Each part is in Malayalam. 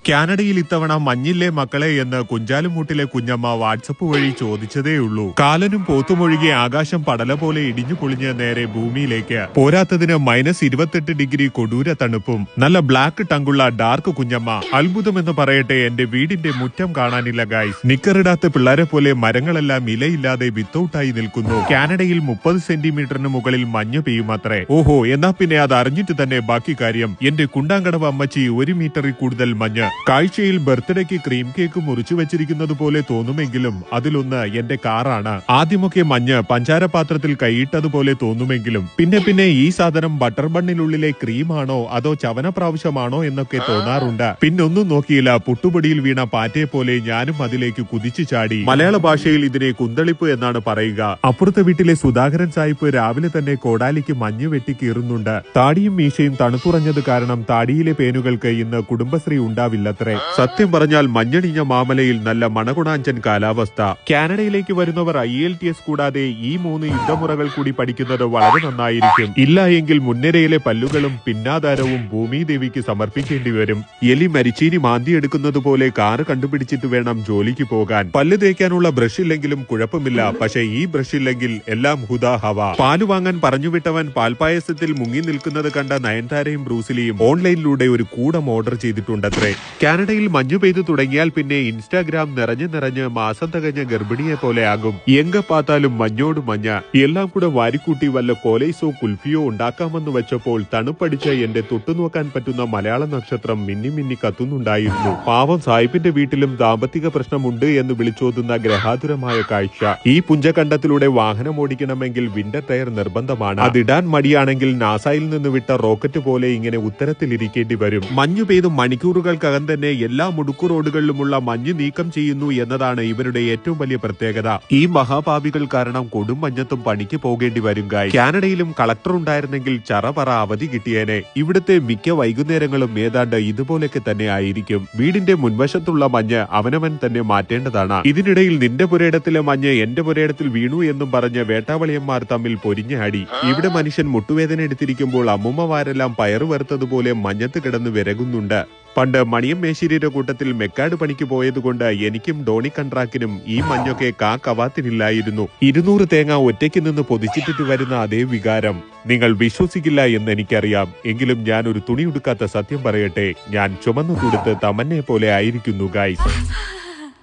കാനഡയിൽ ഇത്തവണ മഞ്ഞില്ലേ മക്കളെ എന്ന് കുഞ്ചാലുമൂട്ടിലെ കുഞ്ഞമ്മ വാട്സപ്പ് വഴി ചോദിച്ചതേയുള്ളൂ. കാലനും പോത്തുമൊഴികെ ആകാശം പടല പോലെ ഇടിഞ്ഞു പൊളിഞ്ഞ് നേരെ ഭൂമിയിലേക്ക്. പോരാത്തതിന് -28 ഡിഗ്രി കൊടൂര തണുപ്പും. നല്ല ബ്ലാക്ക് ടങ്കുള്ള ഡാർക്ക് കുഞ്ഞമ്മ. അത്ഭുതമെന്ന് പറയട്ടെ, എന്റെ വീടിന്റെ മുറ്റം കാണാനില്ല ഗൈസ്. നിക്കറിടാത്ത പിള്ളേരെ പോലെ മരങ്ങളെല്ലാം ഇലയില്ലാതെ വിത്തൌട്ടായി നിൽക്കുന്നു. കാനഡയിൽ 30 സെന്റിമീറ്ററിന് മുകളിൽ മഞ്ഞ് പെയ്യുമത്രേ. ഓഹോ, എന്നാ പിന്നെ അത് അറിഞ്ഞിട്ട് തന്നെ ബാക്കി കാര്യം. എന്റെ കുണ്ടാങ്കടവ് അമ്മച്ചി 1 മീറ്ററിൽ കൂടുതൽ മഞ്ഞ്. കാഴ്ചയിൽ ബർത്ത്ഡേക്ക് ക്രീം കേക്ക് മുറിച്ചു വെച്ചിരിക്കുന്നത് പോലെ തോന്നുമെങ്കിലും അതിലൊന്ന് എന്റെ കാറാണ്. ആദ്യമൊക്കെ മഞ്ഞ് പഞ്ചാരപാത്രത്തിൽ കൈയിട്ടതുപോലെ തോന്നുമെങ്കിലും പിന്നെ ഈ സാധനം ബട്ടർ ബണ്ണിനുള്ളിലെ ക്രീമാണോ അതോ ചവനപ്രാവശ്യമാണോ എന്നൊക്കെ തോന്നാറുണ്ട്. പിന്നൊന്നും നോക്കിയില്ല, പുട്ടുപൊടിയിൽ വീണ പാറ്റയെ പോലെ ഞാനും അതിലേക്ക് കുതിച്ചു ചാടി. മലയാള ഭാഷയിൽ ഇതിനെ കുന്തളിപ്പ് എന്നാണ് പറയുക. അപ്പുറത്തെ വീട്ടിലെ സുധാകരൻ സാഹിബ് രാവിലെ തന്നെ കോടാലിക്ക് മഞ്ഞ് വെട്ടി കീറുന്നുണ്ട്. താടിയും മീശയും തണുത്തുറഞ്ഞത് കാരണം താടിയിലെ പേനുകൾക്ക് ഇന്ന് കുടുംബശ്രീ ഉണ്ടാവില്ലത്രേ. സത്യം പറഞ്ഞാൽ മഞ്ഞണിഞ്ഞ മാമലയിൽ നല്ല മണകുണാഞ്ചൻ കാലാവസ്ഥ. കാനഡയിലേക്ക് വരുന്നവർ IELTS കൂടാതെ ഈ 3 യുദ്ധമുറകൾ കൂടി പഠിക്കുന്നത് വളരെ നന്നായിരിക്കും. ഇല്ല എങ്കിൽ മുൻനിരയിലെ പല്ലുകളും പിന്നാധാരവും ഭൂമിദേവിക്ക് സമർപ്പിക്കേണ്ടി വരും. എലി മരിച്ചീനി മാന്തിയെടുക്കുന്നത് പോലെ കാറ് കണ്ടുപിടിച്ചിട്ട് വേണം ജോലിക്ക് പോകാൻ. പല്ല് തേക്കാനുള്ള ബ്രഷ് ഇല്ലെങ്കിലും കുഴപ്പമില്ല, പക്ഷെ ഈ ബ്രഷ് ഇല്ലെങ്കിൽ എല്ലാം ഹുദാ ഹവ. പാല് വാങ്ങാൻ പറഞ്ഞുവിട്ടവൻ പാൽപായസത്തിൽ മുങ്ങി നിൽക്കുന്നത് കണ്ട നയൻതാരയും ബ്രൂസിലിയും ഓൺലൈനിലൂടെ ഒരു കൂടം ഓർഡർ ചെയ്തിട്ടുണ്ടത്രേ. കാനഡയിൽ മഞ്ഞു പെയ്തു തുടങ്ങിയാൽ പിന്നെ ഇൻസ്റ്റാഗ്രാം നിറഞ്ഞ് മാസം തികഞ്ഞ ഗർഭിണിയെ പോലെ ആകും. എങ്ക പാത്താലും മഞ്ഞോട് മഞ്ഞ. എല്ലാം കൂടെ വാരിക്കൂട്ടി വല്ല കോലൈസോ കുൽഫിയോ ഉണ്ടാക്കാമെന്ന് വെച്ചപ്പോൾ തണുപ്പടിച്ച എന്റെ തൊട്ടുനോക്കാൻ പറ്റുന്ന മലയാള നക്ഷത്രം മിന്നി കത്തുന്നുണ്ടായിരുന്നു. പാവം സാഹിബിന്റെ വീട്ടിലും സാമ്പത്തിക പ്രശ്നമുണ്ട് എന്ന് വിളിച്ചോതുന്ന ഗ്രഹാതുരമായ കാഴ്ച. ഈ പുഞ്ചകണ്ഡത്തിലൂടെ വാഹനം ഓടിക്കണമെങ്കിൽ വിന്റർ ടയർ നിർബന്ധമാണ്. അതിടാൻ മടിയാണെങ്കിൽ നാസയിൽ നിന്ന് വിട്ട റോക്കറ്റ് പോലെ ഇങ്ങനെ ഉത്തരത്തിലിരിക്കേണ്ടി വരും. മഞ്ഞു പെയ്ത് മണിക്കൂറുകൾക്കകം തന്നെ എല്ലാ മുടുക്കു റോഡുകളിലുമുള്ള മഞ്ഞ് നീക്കം ചെയ്യുന്നു എന്നതാണ് ഇവരുടെ ഏറ്റവും വലിയ പ്രത്യേകത. ഈ മഹാപാപികൾ കാരണം കൊടും മഞ്ഞത്തും പണിക്ക് പോകേണ്ടി വരും ഗായ്. കാനഡയിലും കളക്ടർ ഉണ്ടായിരുന്നെങ്കിൽ ചറപറ അവധി കിട്ടിയേനെ. ഇവിടുത്തെ മിക്ക വൈകുന്നേരങ്ങളും ഏതാണ്ട് ഇതുപോലൊക്കെ തന്നെ ആയിരിക്കും. വീടിന്റെ മുൻവശത്തുള്ള മഞ്ഞ് അവനവൻ തന്നെ മാറ്റേണ്ടതാണ്. ഇതിനിടയിൽ നിന്റെ പുരയിടത്തിലെ മഞ്ഞ് എന്റെ പുരയിടത്തിൽ വീണു എന്നും പറഞ്ഞ് വേട്ടാവളിയന്മാർ തമ്മിൽ പൊരിഞ്ഞാടി. ഇവിടെ മനുഷ്യൻ മുട്ടുവേദന എടുത്തിരിക്കുമ്പോൾ അമ്മുമ്മമാരെല്ലാം പയറു വറുത്തതുപോലെ മഞ്ഞത്ത് കിടന്ന് വിരകുന്നുണ്ട്. പണ്ട് മണിയം മേശിരിയുടെ കൂട്ടത്തിൽ മെക്കാട് പണിക്ക് പോയതുകൊണ്ട് എനിക്കും ഡോണി കൺട്രാക്കിനും ഈ മഞ്ഞൊക്കെ കവാത്തിനില്ലായിരുന്നു. 200 തേങ്ങ ഒറ്റയ്ക്ക് നിന്ന് പൊതിച്ചിട്ടിട്ട് വരുന്ന അതേ വികാരം. നിങ്ങൾ വിശ്വസിക്കില്ല എന്ന് എനിക്കറിയാം, എങ്കിലും ഞാൻ ഒരു തുണി ഉടുക്കാത്ത സത്യം പറയട്ടെ, ഞാൻ ചുമന്നു കൊടുത്ത് തമന്നെ പോലെ ആയിരിക്കുന്നു ഗൈസ്.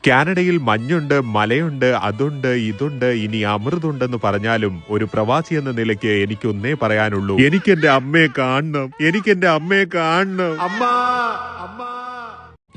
കാനഡയിൽ മഞ്ഞുണ്ട്, മലയുണ്ട്, അതുണ്ട്, ഇതുണ്ട്, ഇനി അമൃതുണ്ടെന്ന് പറഞ്ഞാലും ഒരു പ്രവാസി എന്ന നിലയ്ക്ക് എനിക്കൊന്നേ പറയാനുള്ളൂ, എനിക്കെന്റെ അമ്മയെ കാണണം.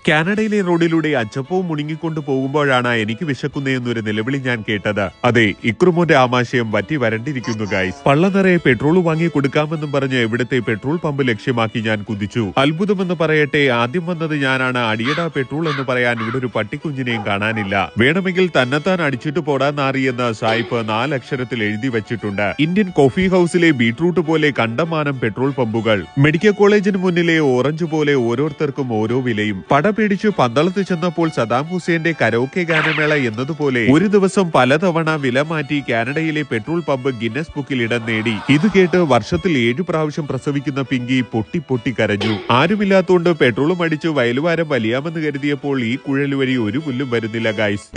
കാനഡയിലെ റോഡിലൂടെ അച്ചപ്പവും മുണുങ്ങിക്കൊണ്ട് പോകുമ്പോഴാണ് എനിക്ക് വിശക്കുന്നതെന്നൊരു നിലവിളി ഞാൻ കേട്ടത്. അതെ, ഇക്രുമോന്റെ ആമാശയം വറ്റി വരണ്ടിരിക്കുന്നു ഗൈസ്. പള്ള നിറയെ പെട്രോൾ വാങ്ങി കൊടുക്കാമെന്നും പറഞ്ഞ് ഇവിടുത്തെ പെട്രോൾ പമ്പ് ലക്ഷ്യമാക്കി ഞാൻ കുതിച്ചു. അത്ഭുതമെന്ന് പറയട്ടെ, ആദ്യം വന്നത് ഞാനാണ്. അടിയടാ പെട്രോൾ എന്ന് പറയാൻ ഇവിടെ ഒരു പട്ടിക്കുഞ്ഞിനെയും കാണാനില്ല. വേണമെങ്കിൽ തന്നെത്താൻ അടിച്ചിട്ട് പോടാന്നാറിയെന്ന് സായിപ്പ് 4 അക്ഷരത്തിൽ എഴുതി വെച്ചിട്ടുണ്ട്. ഇന്ത്യൻ കോഫി ഹൌസിലെ ബീട്രൂട്ട് പോലെ കണ്ടമാനം പെട്രോൾ പമ്പുകൾ. മെഡിക്കൽ കോളേജിന് മുന്നിലെ ഓറഞ്ച് പോലെ ഓരോരുത്തർക്കും ഓരോ വിലയും. പേടിച്ചു പന്തളത്ത് ചെന്നപ്പോൾ സദാം ഹുസൈന്റെ കരോക്കെ ഗാനമേള എന്നതുപോലെ ഒരു ദിവസം പലതവണ വില മാറ്റി കാനഡയിലെ പെട്രോൾ പമ്പ് ഗിന്നസ് ബുക്കിൽ ഇടം നേടി. ഇത് കേട്ട് വർഷത്തിൽ 7 പ്രാവശ്യം പ്രസവിക്കുന്ന പിങ്കി പൊട്ടി കരഞ്ഞു. ആരുമില്ലാത്തോണ്ട് പെട്രോളും അടിച്ചു വയലുവാരം വലിയാമെന്ന് കരുതിയപ്പോൾ ഈ കുഴൽ വഴി ഒരു പുല്ലും വരുന്നില്ല ഗൈസ്.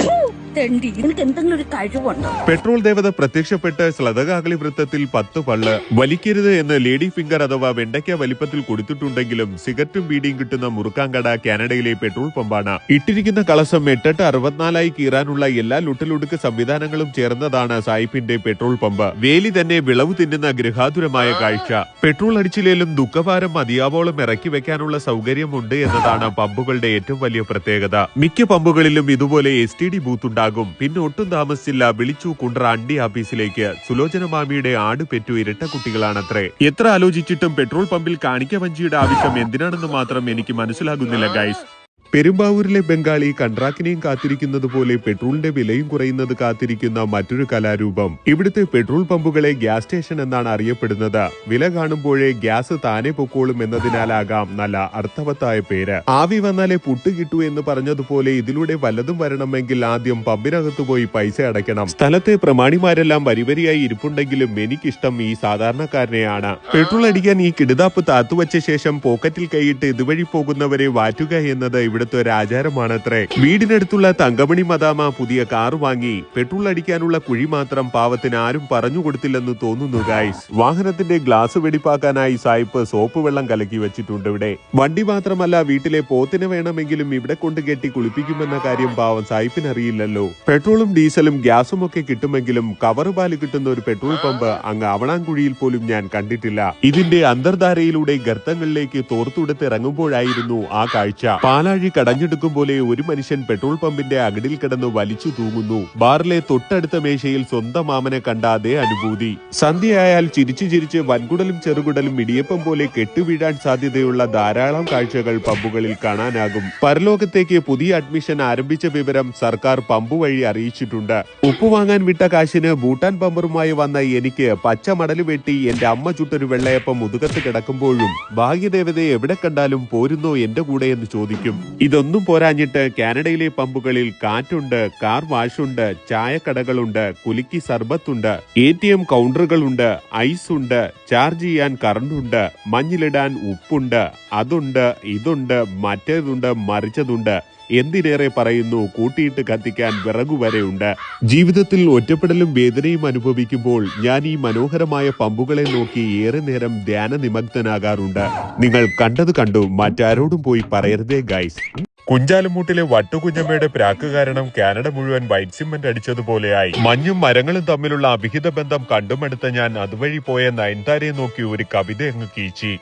പെട്രോൾ ദേവത പ്രത്യക്ഷപ്പെട്ട് ശ്ലതകാകളി വൃത്തത്തിൽ 10 പള്ള് വലിക്കരുത് എന്ന് ലേഡി ഫിംഗർ അഥവാ വെണ്ടയ്ക്ക വലിപ്പത്തിൽ കൊടുത്തിട്ടുണ്ടെങ്കിലും സിഗരറ്റും ബീഡിയും കിട്ടുന്ന മുറുക്കാങ്കട കാനഡയിലെ പെട്രോൾ പമ്പാണ്. ഇട്ടിരിക്കുന്ന കളസം 8-64 കീറാനുള്ള എല്ലാ ലുട്ടലുടുക്ക് സംവിധാനങ്ങളും ചേർന്നതാണ് സായിപ്പിന്റെ പെട്രോൾ പമ്പ്. വേലി തന്നെ വിളവ് തിന്നുന്ന ഗൃഹാതുരമായ കാഴ്ച. പെട്രോൾ അടിച്ചില്ലേലും ദുഃഖഭാരം മതിയാവോളം ഇറക്കി വെക്കാനുള്ള സൗകര്യമുണ്ട് എന്നതാണ് പമ്പുകളുടെ ഏറ്റവും വലിയ പ്രത്യേകത. മിക്ക പമ്പുകളിലും ഇതുപോലെ STD ബൂത്ത് ഉണ്ടാകും. പിന്നെ ഒട്ടും താമസിച്ചില്ല വിളിച്ചു കുണ്ട്ര അണ്ടി ആഫീസിലേക്ക്. സുലോചന മാമിയുടെ ആട് പെറ്റു ഇരട്ട കുട്ടികളാണത്രേ. എത്ര ആലോചിച്ചിട്ടും പെട്രോൾ പമ്പിൽ കാണിക്ക വഞ്ചിയുടെ ആവശ്യം എന്തിനാണെന്ന് മാത്രം എനിക്ക് മനസ്സിലാകുന്നില്ല ഗൈസ്. പെരുമ്പാവൂരിലെ ബംഗാളി കൺട്രാക്കിനെയും കാത്തിരിക്കുന്നത് പോലെ പെട്രോളിന്റെ വിലയും കുറയുന്നത് കാത്തിരിക്കുന്ന മറ്റൊരു കലാരൂപം. ഇവിടുത്തെ പെട്രോൾ പമ്പുകളെ ഗ്യാസ് സ്റ്റേഷൻ എന്നാണ് അറിയപ്പെടുന്നത്. വില കാണുമ്പോഴേ ഗ്യാസ് താനെ പൊക്കോളും എന്നതിനാലാകാം നല്ല അർത്ഥവത്തായ പേര്. ആവി വന്നാലേ പുട്ട് കിട്ടൂ എന്ന് പറഞ്ഞതുപോലെ ഇതിലൂടെ വല്ലതും വരണമെങ്കിൽ ആദ്യം പമ്പിനകത്ത് പോയി പൈസ അടയ്ക്കണം. സ്ഥലത്തെ പ്രമാണിമാരെല്ലാം വരിവരിയായി ഇരിപ്പുണ്ടെങ്കിലും എനിക്കിഷ്ടം ഈ സാധാരണക്കാരനെയാണ്. പെട്രോൾ അടിക്കാൻ ഈ കിടുതാപ്പ് താത്തുവച്ച ശേഷം പോക്കറ്റിൽ കൈയിട്ട് ഇതുവഴി പോകുന്നവരെ വാറ്റുക എന്നത് ഇവിടെ ഇവിടുത്തെ ഒരു ആചാരമാണത്രേ. വീടിനടുത്തുള്ള തങ്കമണി മദാമ പുതിയ കാർ വാങ്ങി. പെട്രോൾ അടിക്കാനുള്ള കുഴി മാത്രം പാവത്തിന് ആരും പറഞ്ഞു കൊടുത്തില്ലെന്ന് തോന്നുന്നു ഗൈസ്. വാഹനത്തിന്റെ ഗ്ലാസ് വെടിപ്പാക്കാനായി സായിപ്പ് സോപ്പ് വെള്ളം കലക്കി വെച്ചിട്ടുണ്ട് ഇവിടെ. വണ്ടി മാത്രമല്ല, വീട്ടിലെ പോത്തിനെ വേണമെങ്കിലും ഇവിടെ കൊണ്ട് കെട്ടി കുളിപ്പിക്കുമെന്ന കാര്യം പാവം സായിപ്പിനറിയില്ലല്ലോ. പെട്രോളും ഡീസലും ഗ്യാസും ഒക്കെ കിട്ടുമെങ്കിലും കവറ് പാല് കിട്ടുന്ന ഒരു പെട്രോൾ പമ്പ് അങ്ങ് അവണാങ്കുഴിയിൽ പോലും ഞാൻ കണ്ടിട്ടില്ല. ഇതിന്റെ അന്തർധാരയിലൂടെ ഗർത്തങ്ങളിലേക്ക് തോർത്തുടുത്ത് ഇറങ്ങുമ്പോഴായിരുന്നു ആ കാഴ്ച. പാലാഴി കടഞ്ഞെടുക്കും പോലെ ഒരു മനുഷ്യൻ പെട്രോൾ പമ്പിന്റെ അകടിൽ കിടന്ന് വലിച്ചു തൂങ്ങുന്നു. ബാറിലെ തൊട്ടടുത്ത മേശയിൽ സ്വന്തം മാമനെ കണ്ട അതേ അനുഭൂതി. സന്ധ്യയായാൽ ചിരിച്ചു ചിരിച്ച് വൻകുടലും ചെറുകുടലും ഇടിയപ്പം പോലെ കെട്ടുവീഴാൻ സാധ്യതയുള്ള ധാരാളം കാഴ്ചകൾ പമ്പുകളിൽ കാണാനാകും. പരലോകത്തേക്ക് പുതിയ അഡ്മിഷൻ ആരംഭിച്ച വിവരം സർക്കാർ പമ്പ് വഴി അറിയിച്ചിട്ടുണ്ട്. ഉപ്പ് വാങ്ങാൻ വിട്ട കാശിന് ഭൂട്ടാൻ പമ്പറുമായി വന്ന എനിക്ക് പച്ച മടല് വെട്ടി എന്റെ അമ്മ ചുട്ടൊരു വെള്ളയപ്പം മുതുകത്ത് കിടക്കുമ്പോഴും ഭാഗ്യദേവതയെ എവിടെ കണ്ടാലും പോരുന്നോ എന്റെ കൂടെ എന്ന് ചോദിക്കും. ഇതൊന്നും പോരാഞ്ഞിട്ട് കാനഡയിലെ പമ്പുകളിൽ കാറ്റുണ്ട്, കാർ വാഷുണ്ട്, ചായക്കടകളുണ്ട്, കുലുക്കി സർബത്തുണ്ട്, ATM കൗണ്ടറുകളുണ്ട്, ഐസ് ഉണ്ട്, ചാർജ് ചെയ്യാൻ കറണ്ടുണ്ട്, മഞ്ഞിലിടാൻ ഉപ്പുണ്ട്, അതുണ്ട്, ഇതുണ്ട്, മറ്റേതുണ്ട്, മറിച്ചതുണ്ട്. എന്തിനേറെ പറയുന്നു, കൂട്ടിയിട്ട് കത്തിക്കാൻ വിറകു വരെയുണ്ട്. ജീവിതത്തിൽ ഒറ്റപ്പെടലും വേദനയും അനുഭവിക്കുമ്പോൾ ഞാൻ ഈ മനോഹരമായ പമ്പുകളെ നോക്കി ഏറെ നേരം ധ്യാന നിമഗ്നനാകാറുണ്ട്. നിങ്ങൾ കണ്ടത് കണ്ടു, മറ്റാരോടും പോയി പറയരുതേ ഗൈസ്. കുഞ്ചാലുമൂട്ടിലെ വട്ടുകുഞ്ഞമ്മയുടെ പ്രാക്ക് കാരണം കാനഡ മുഴുവൻ വൈറ്റ് സിമന്റ് അടിച്ചതുപോലെയായി. മഞ്ഞും മരങ്ങളും തമ്മിലുള്ള അഭിഹിത ബന്ധം കണ്ടുമെടുത്ത ഞാൻ അതുവഴി പോയ നയൻതാരയെ നോക്കി ഒരു കവിത അങ്ങ് കീച്ചി.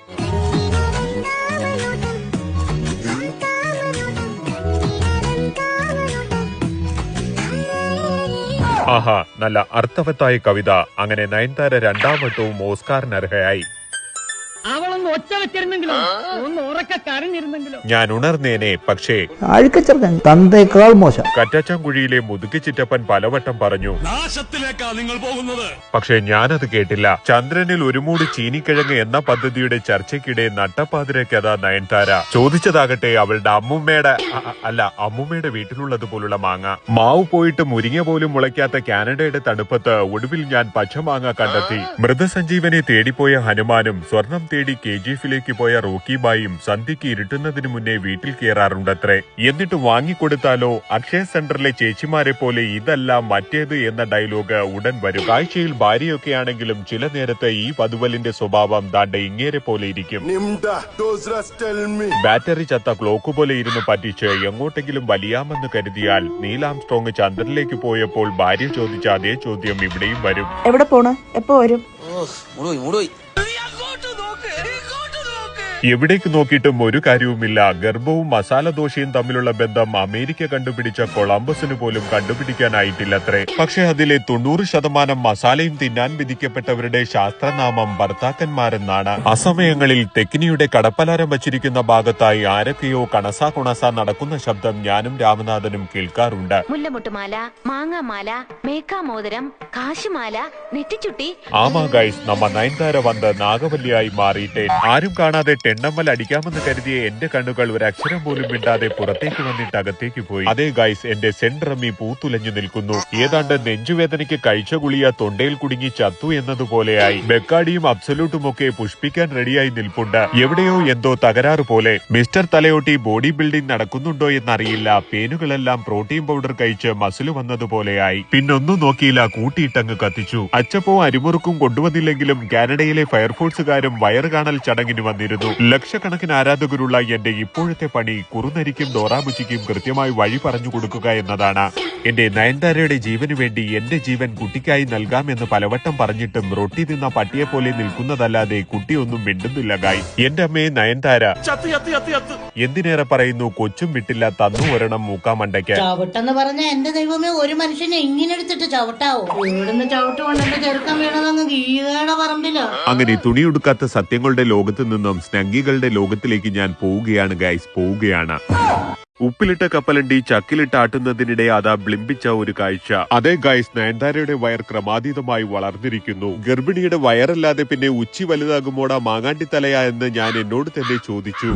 ആഹാ, നല്ല അർത്ഥവത്തായ കവിത. അങ്ങനെ നയൻതാര രണ്ടാം വട്ടവും ഓസ്കാറിന് അർഹയായി. അവളൊന്ന് ഒച്ച വെച്ചിരുന്നെങ്കിലോ, ഒന്ന് ഉറക്കെ കരഞ്ഞിരുന്നെങ്കിലോ ഞാൻ ഉണർന്നേനെ. പക്ഷേ തന്തേക്കാൾ മോശം. കറ്റാച്ചാൻകുഴിയിലെ മുതുക്കി ചിറ്റപ്പൻ പലവട്ടം പറഞ്ഞു, നാശത്തിലേക്കാ നിങ്ങൾ പോകുന്നത്. പക്ഷേ ഞാനത് കേട്ടില്ല. ചന്ദ്രനിൽ ഒരു മൂട് ചീനിക്കിഴങ്ങ് എന്ന പദ്ധതിയുടെ ചർച്ചയ്ക്കിടെ നട്ടപ്പാതിരക്കഥ നയൻതാര ചോദിച്ചതാകട്ടെ അവളുടെ അമ്മുമ്മയുടെ വീട്ടിലുള്ളതുപോലുള്ള മാങ്ങ. മാവ് പോയിട്ട് മുരിങ്ങ പോലും മുളയ്ക്കാത്ത കാനഡയുടെ തണുപ്പത്ത് ഒടുവിൽ ഞാൻ പച്ചമാങ്ങ കണ്ടെത്തി. മൃതസഞ്ജീവനെ തേടിപ്പോയ ഹനുമാനും സ്വർണം തേടി KGF-ലേക്ക് പോയ റോക്കി ബായും സന്ധ്യയ്ക്ക് ഇരുട്ടുന്നതിന് മുന്നേ വീട്ടിൽ കയറാറുണ്ടത്രേ. എന്നിട്ട് വാങ്ങിക്കൊടുത്താലോ അക്ഷയ സെന്ററിലെ ചേച്ചിമാരെ പോലെ ഇതല്ല മറ്റേത് എന്ന ഡയലോഗ് ഉടൻ വരും. കാഴ്ചയിൽ ഭാര്യയൊക്കെ ആണെങ്കിലും ചില നേരത്ത് ഈ പതുവലിന്റെ സ്വഭാവം ദാണ്ടെ ഇങ്ങേരെ പോലെ ഇരിക്കും. ബാറ്ററി ചത്ത ക്ലോക്ക് പോലെ ഇരുന്ന് പറ്റിച്ച് എങ്ങോട്ടെങ്കിലും വലിയാമെന്ന് കരുതിയാൽ നീൽ ആംസ്ട്രോങ് ചന്ദ്രനിലേക്ക് പോയപ്പോൾ ഭാര്യ ചോദിച്ച അതേ ചോദ്യം ഇവിടെയും വരും. എവിടെ പോണു, എപ്പോ വരും? എവിടേക്ക് നോക്കിയിട്ടും ഒരു കാര്യവുമില്ല. ഗർഭവും മസാല ദോശയും തമ്മിലുള്ള ബന്ധം അമേരിക്ക കണ്ടുപിടിച്ച കൊളംബസിന് പോലും കണ്ടുപിടിക്കാനായിട്ടില്ലത്രേ. പക്ഷെ അതിലെ 90% മസാലയും തിന്നാൻ വിധിക്കപ്പെട്ടവരുടെ ശാസ്ത്രനാമം ഭർത്താക്കന്മാരെന്നാണ്. അസമയങ്ങളിൽ തെക്കിനിയുടെ കടപ്പലാരം വച്ചിരിക്കുന്ന ഭാഗത്തായി ആരൊക്കെയോ കണസാ കുണസ നടക്കുന്ന ശബ്ദം ഞാനും രാമനാഥനും കേൾക്കാറുണ്ട്. മുല്ലമുട്ടുമാല, മാങ്ങാമാല, മേക്കാമോതിരം, കാശുമാല, നെറ്റിച്ചുട്ടി. ആമാ ഗൈസ്, നമ്മ നയൻതാര വന്ന് നാഗവല്ലിയായി മാറിയിട്ടേ. ആരും കാണാതെ ടെണ്ണമ്മൽ അടിക്കാമെന്ന് കരുതിയ എന്റെ കണ്ണുകൾ ഒരു അക്ഷരം പോലും മിണ്ടാതെ പുറത്തേക്ക് വന്നിട്ട് അകത്തേക്ക് പോയി. അതേ ഗൈസ്, എന്റെ സെൻട്രമ്മി പൂത്തുലഞ്ഞു നിൽക്കുന്നു. ഏതാണ്ട് നെഞ്ചുവേദനയ്ക്ക് കഴിച്ച ഗുളിയ തൊണ്ടയിൽ കുടുങ്ങി ചത്തു എന്നതുപോലെയായി. ബെക്കാഡിയും അബ്സലൂട്ടും ഒക്കെ പുഷ്പിക്കാൻ റെഡിയായി നിൽപ്പുണ്ട്. എവിടെയോ എന്തോ തകരാറ് പോലെ. മിസ്റ്റർ തലയോട്ടി ബോഡി ബിൽഡിംഗ് നടക്കുന്നുണ്ടോ എന്നറിയില്ല. പേനുകളെല്ലാം പ്രോട്ടീൻ പൗഡർ കഴിച്ച് മസില് വന്നതുപോലെയായി. പിന്നൊന്നും നോക്കിയില്ല, കൂട്ടിയിട്ടങ്ങ് കത്തിച്ചു. അച്ചപ്പോ അരിമുറുക്കും കൊണ്ടുവന്നില്ലെങ്കിലും കാനഡയിലെ ഫയർഫോഴ്സുകാരും വയറ് കാണൽ ചടങ്ങിന് വന്നിരുന്നു. ലക്ഷക്കണക്കിന് ആരാധകരുള്ള എന്റെ ഇപ്പോഴത്തെ പണി കുറുനരിക്കും ഡോറാബുച്ചിക്കും കൃത്യമായി വഴി പറഞ്ഞു കൊടുക്കുക എന്നതാണ്. എന്റെ നയൻതാരയുടെ ജീവന് വേണ്ടി എന്റെ ജീവൻ കുട്ടിക്കായി നൽകാമെന്ന് പലവട്ടം പറഞ്ഞിട്ടും റൊട്ടി തിന്ന പട്ടിയെ പോലെ നിൽക്കുന്നതല്ലാതെ കുട്ടിയൊന്നും മിണ്ടുന്നില്ല ഗായ്. എന്റെ അമ്മയെ നയൻതാര എന്തിനേറെ പറയുന്നു, കൊച്ചും വിട്ടില്ല, തന്നു ഒരെണ്ണം മൂക്കാമണ്ടയ്ക്ക്. ചവിട്ടെന്ന് പറഞ്ഞ എന്റെ ദൈവമേ, ഒരു മനുഷ്യനെ ഇങ്ങനെ എടുത്തിട്ട് ചവിട്ടാവോ? ഇവിടുന്ന് ചവിട്ട് കൊണ്ടെന്റെ ചെറുക്കം വീണതങ്ങ് ഗീതയുടെ പറമ്പിലോ. അങ്ങനെ തുണിയുടുക്കാത്ത സത്യങ്ങളുടെ ലോകത്ത് നിന്നും സ്നഗ്ഗികളുടെ ലോകത്തിലേക്ക് ഞാൻ പോവുകയാണ് ഗൈസ്, പോവുകയാണ്. ഉപ്പിലിട്ട കപ്പലണ്ടി ചക്കിലിട്ട് ആട്ടുന്നതിനിടെ അതാ ബ്ലിംബിച്ച ഒരു കാഴ്ച. അതേ ഗൈസ്, നയൻതാരയുടെ വയർ ക്രമാതീതമായി വളർന്നിരിക്കുന്നു. ഗർഭിണിയുടെ വയറല്ലാതെ പിന്നെ ഉച്ചി വലുതാകുമ്പോടാ മാങ്ങാണ്ടിത്തലയാ എന്ന് ഞാൻ എന്നോട് തന്നെ ചോദിച്ചു.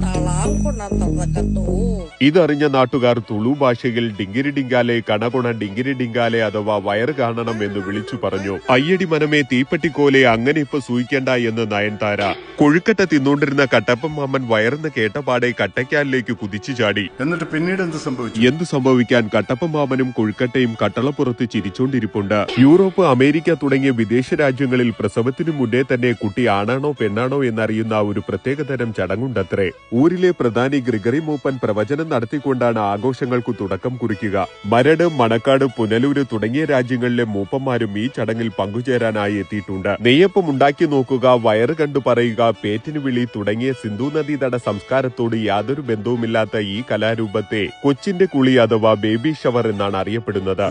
ഇതറിഞ്ഞ നാട്ടുകാർ തുളു ഭാഷയിൽ ഡിങ്കിരി ഡിങ്കാലെ കണകുണ ഡിങ്കിരി ഡിങ്കാലെ അഥവാ വയറ് കാണണം എന്ന് വിളിച്ചു പറഞ്ഞു. അയ്യടി മനമേ തീപ്പട്ടിക്കോലെ, അങ്ങനെ ഇപ്പൊ സൂയിക്കണ്ട എന്ന് നയൻതാര. കൊഴുക്കട്ട തിന്നോണ്ടിരുന്ന കട്ടപ്പൻ മാമൻ വയറെന്ന് കേട്ടപാടെ കട്ടയ്ക്കാലിലേക്ക് കുതിച്ചു ചാടി. എന്നിട്ട് പിന്നീട് എന്ത് സംഭവിച്ചു? എന്തു സംഭവിക്കാൻ, കട്ടപ്പ മാമനും കൊഴുക്കട്ടയും കട്ടളപ്പുറത്ത് ചിരിച്ചോണ്ടിരിപ്പുണ്ട്. യൂറോപ്പ്, അമേരിക്ക തുടങ്ങിയ വിദേശ രാജ്യങ്ങളിൽ പ്രസവത്തിനു മുന്നേ തന്നെ കുട്ടി ആണാണോ പെണ്ണാണോ എന്നറിയുന്ന ഒരു പ്രത്യേകതരം ചടങ്ങുണ്ടത്രേ. ഊരിലെ പ്രധാനി ഗ്രിഗറി മൂപ്പൻ പ്രവചനം നടത്തിക്കൊണ്ടാണ് ആഘോഷങ്ങൾക്കു തുടക്കം കുറിക്കുക. മരട്, മണക്കാട്, പുനലൂര് തുടങ്ങിയ രാജ്യങ്ങളിലെ മൂപ്പന്മാരും ഈ ചടങ്ങിൽ പങ്കുചേരാനായി എത്തിയിട്ടുണ്ട്. നെയ്യപ്പം ഉണ്ടാക്കി നോക്കുക, വയറ് കണ്ടു പറയുക, പേറ്റിനു വിളി തുടങ്ങിയ സിന്ധു നദീതട സംസ്കാരത്തോട് യാതൊരു ബന്ധവുമില്ലാത്ത ഈ കലാരൂപത്തെ കൊച്ചിന്റെ കുളി അഥവാ ബേബി ഷവർ എന്നാണ് അറിയപ്പെടുന്നത്.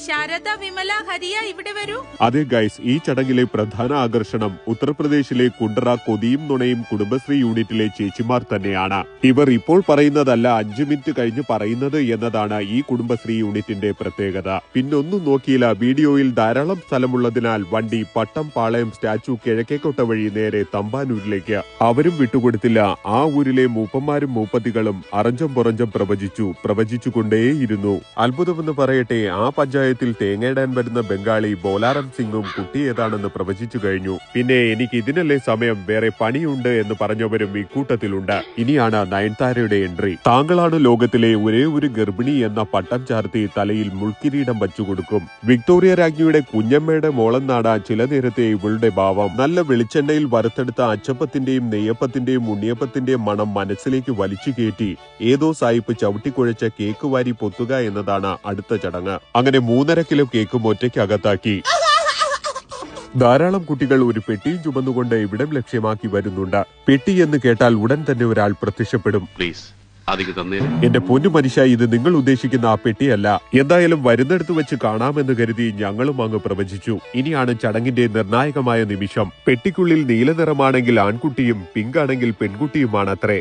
ശാരദ, വിമല, ഹരിയ, ഇവിടെ വരൂ. അതെ ഗൈസ്, ഈ ചടങ്ങിലെ പ്രധാന ആകർഷണം ഉത്തർപ്രദേശിലെ കുണ്ട്ര, കൊതിയും നുണയും കുടുംബശ്രീ യൂണിറ്റിലെ ചേച്ചിമാർ തന്നെയാണ്. ഇവർ ഇപ്പോൾ പറയുന്നതല്ല 5 മിനിറ്റ് കഴിഞ്ഞ് പറയുന്നത് എന്നതാണ് ഈ കുടുംബശ്രീ യൂണിറ്റിന്റെ പ്രത്യേകത. പിന്നൊന്നും നോക്കിയില്ല, വീഡിയോയിൽ ധാരാളം സ്ഥലമുള്ളതിനാൽ വണ്ടി പട്ടം, പാളയം, സ്റ്റാച്ചു, കിഴക്കേക്കോട്ട വഴി നേരെ തമ്പാനൂരിലേക്ക്. അവരും വിട്ടുകൊടുത്തില്ല. ആ ഊരിലെ മൂപ്പന്മാരും മൂപ്പത്തികളും അറഞ്ചം പുറഞ്ചം പ്രവചിച്ചുകൊണ്ടേയിരുന്നു. അത്ഭുതമെന്ന് പറയട്ടെ, ആ പഞ്ചായത്തിൽ തേങ്ങയിടാൻ വരുന്ന ബംഗാളി ബോലാറം സിംഗും കുട്ടി ഏതാണെന്ന് പ്രവചിച്ചു കഴിഞ്ഞു. പിന്നെ എനിക്ക് ഇതിനല്ലേ സമയം, വേറെ പണിയുണ്ട് എന്ന് പറഞ്ഞവരും ഇക്കൂട്ടത്തിലുണ്ട്. ഇനിയാണ് നയൻതാരയുടെ എൻട്രി. താങ്കളാണ് ലോകത്തിലെ ഒരേ ഒരു ഗർഭിണി എന്ന പട്ടം ചാർത്തി തലയിൽ മുൾക്കിരീടം വച്ചുകൊടുക്കും. വിക്ടോറിയ രാജ്ഞിയുടെ കുഞ്ഞമ്മയുടെ മോളെന്നാണ് ചില നേരത്തെ ഇവളുടെ ഭാവം. നല്ല വെളിച്ചെണ്ണയിൽ വറുത്തെടുത്ത അച്ചപ്പത്തിന്റെയും നെയ്യപ്പത്തിന്റെയും ഉണ്ണിയപ്പത്തിന്റെയും മണം മനസ്സിലേക്ക് വലിച്ചു കയറ്റി ഏതോ സായിപ്പ് ചവിട്ടിക്കുഴച്ച കേക്ക് വാരി പൊത്തുക എന്നതാണ് അടുത്ത ചടങ്ങ്. അങ്ങനെ 3.5 കിലോ കേക്കും ഒറ്റയ്ക്ക് അകത്താക്കി ധാരാളം കുട്ടികൾ ഒരു പെട്ടിയും ചുമന്നുകൊണ്ട് ഇവിടം ലക്ഷ്യമാക്കി വരുന്നുണ്ട്. പെട്ടി എന്ന് കേട്ടാൽ ഉടൻ തന്നെ ഒരാൾ പ്രത്യക്ഷപ്പെടും. എന്റെ പൊന്നു മനുഷ്യ, ഇത് നിങ്ങൾ ഉദ്ദേശിക്കുന്ന ആ പെട്ടിയല്ല. എന്തായാലും വരുന്നിടത്ത് വെച്ച് കാണാമെന്ന് കരുതി ഞങ്ങളും അങ്ങ് പ്രവചിച്ചു. ഇനിയാണ് ചടങ്ങിന്റെ നിർണായകമായ നിമിഷം. പെട്ടിക്കുള്ളിൽ നീലനിറമാണെങ്കിൽ ആൺകുട്ടിയും പിങ്ക് ആണെങ്കിൽ പെൺകുട്ടിയുമാണത്രേ.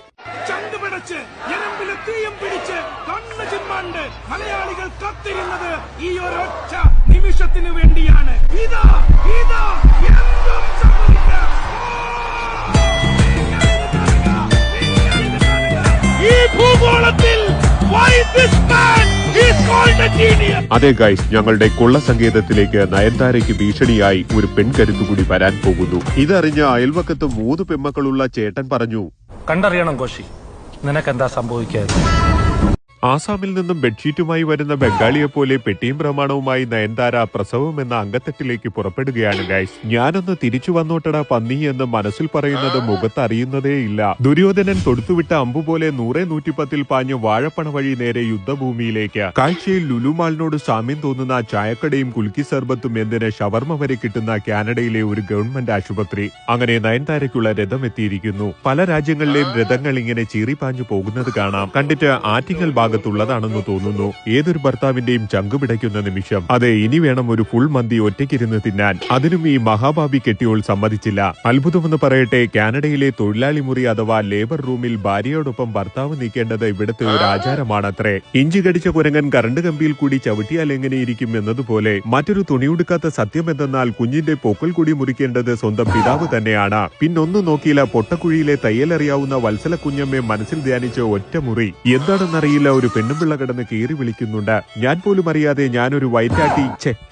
മലയാളികൾ കാത്തിരുന്നത് ഈ ഒരൊറ്റ നിമിഷത്തിനു വേണ്ടിയാണ്. ഇതാ എന്തും സംഭവിക്കാം. ഈ ഭൂഗോളത്തിൽ അതെ ഗൈസ്, ഞങ്ങളുടെ കൊള്ള സങ്കേതത്തിലേക്ക് നയൻതാരയ്ക്ക് ഭീഷണിയായി ഒരു പെൺകരുത്തുകൂടി വരാൻ പോകുന്നു. ഇതറിഞ്ഞ അയൽവക്കത്ത് 3 പെൺമക്കളുള്ള ചേട്ടൻ പറഞ്ഞു, കണ്ടറിയണം കോശി, നിനക്കെന്താ സംഭവിക്കാതെ. ആസാമിൽ നിന്നും ബെഡ്ഷീറ്റുമായി വരുന്ന ബംഗാളിയെ പോലെ പെട്ടിയും പ്രമാണവുമായി നയൻതാര പ്രസവം എന്ന അങ്കത്തട്ടിലേക്ക് പുറപ്പെടുകയാണ് ഗൈസ്. ഞാനൊന്ന് തിരിച്ചു വന്നോട്ടടാ പന്നി എന്ന് മനസ്സിൽ പറയുന്നത് മുഖത്തറിയുന്നതേ ഇല്ല. ദുര്യോധനൻ തൊടുത്തുവിട്ട അമ്പുപോലെ 100-110 പാഞ്ഞ് വാഴപ്പണ വഴി നേരെ യുദ്ധഭൂമിയിലേക്ക്. കാഴ്ചയിൽ ലുലുമാളിനോട് സാമ്യം തോന്നുന്ന ചായക്കടയും കുൽക്കി സർബത്തും എന്തിന് ഷവർമ വരെ കിട്ടുന്ന കാനഡയിലെ ഒരു ഗവൺമെന്റ് ആശുപത്രി. അങ്ങനെ നയൻതാരയ്ക്കുള്ള രഥം എത്തിയിരിക്കുന്നു. പല രാജ്യങ്ങളിലെയും രഥങ്ങൾ ഇങ്ങനെ ചീറിപ്പാഞ്ഞു പോകുന്നത് കാണാം. കണ്ടിട്ട് ആറ്റിങ്ങൽ ാണെന്ന് തോന്നുന്നു. ഏതൊരു ഭർത്താവിന്റെയും ചങ്കു പിടയ്ക്കുന്ന നിമിഷം. അതെ, ഇനി വേണം ഒരു ഫുൾ മന്തി ഒറ്റയ്ക്കിരുന്ന് തിന്നാൻ. അതിനും ഈ മഹാഭാവി കെട്ടിയോൾ സമ്മതിച്ചില്ല. അത്ഭുതമെന്ന് പറയട്ടെ, കാനഡയിലെ തൊഴിലാളി മുറി അഥവാ ലേബർ റൂമിൽ ഭാര്യയോടൊപ്പം ഭർത്താവ് നീക്കേണ്ടത് ഇവിടുത്തെ ഒരു ആചാരമാണത്രേ. ഇഞ്ചി കടിച്ച കുരങ്ങൻ കറണ്ട് കമ്പിയിൽ കൂടി ചവിട്ടിയാൽ എങ്ങനെയിരിക്കും എന്നതുപോലെ മറ്റൊരു തുണിയുടുക്കാത്ത സത്യം എന്തെന്നാൽ കുഞ്ഞിന്റെ പൊക്കൽ കൂടി മുറിക്കേണ്ടത് സ്വന്തം പിതാവ് തന്നെയാണ്. പിന്നൊന്നും നോക്കിയില്ല, പൊട്ടക്കുഴിയിലെ തയ്യലറിയാവുന്ന വത്സല കുഞ്ഞമ്മയെ മനസ്സിൽ ധ്യാനിച്ച ഒറ്റ മുറി. എന്താണെന്നറിയില്ല, ഒരു പെണ്ണുപിള്ള കിടന്ന് കീറി വിളിക്കുന്നുണ്ട്. ഞാൻ പോലും അറിയാതെ ഞാനൊരു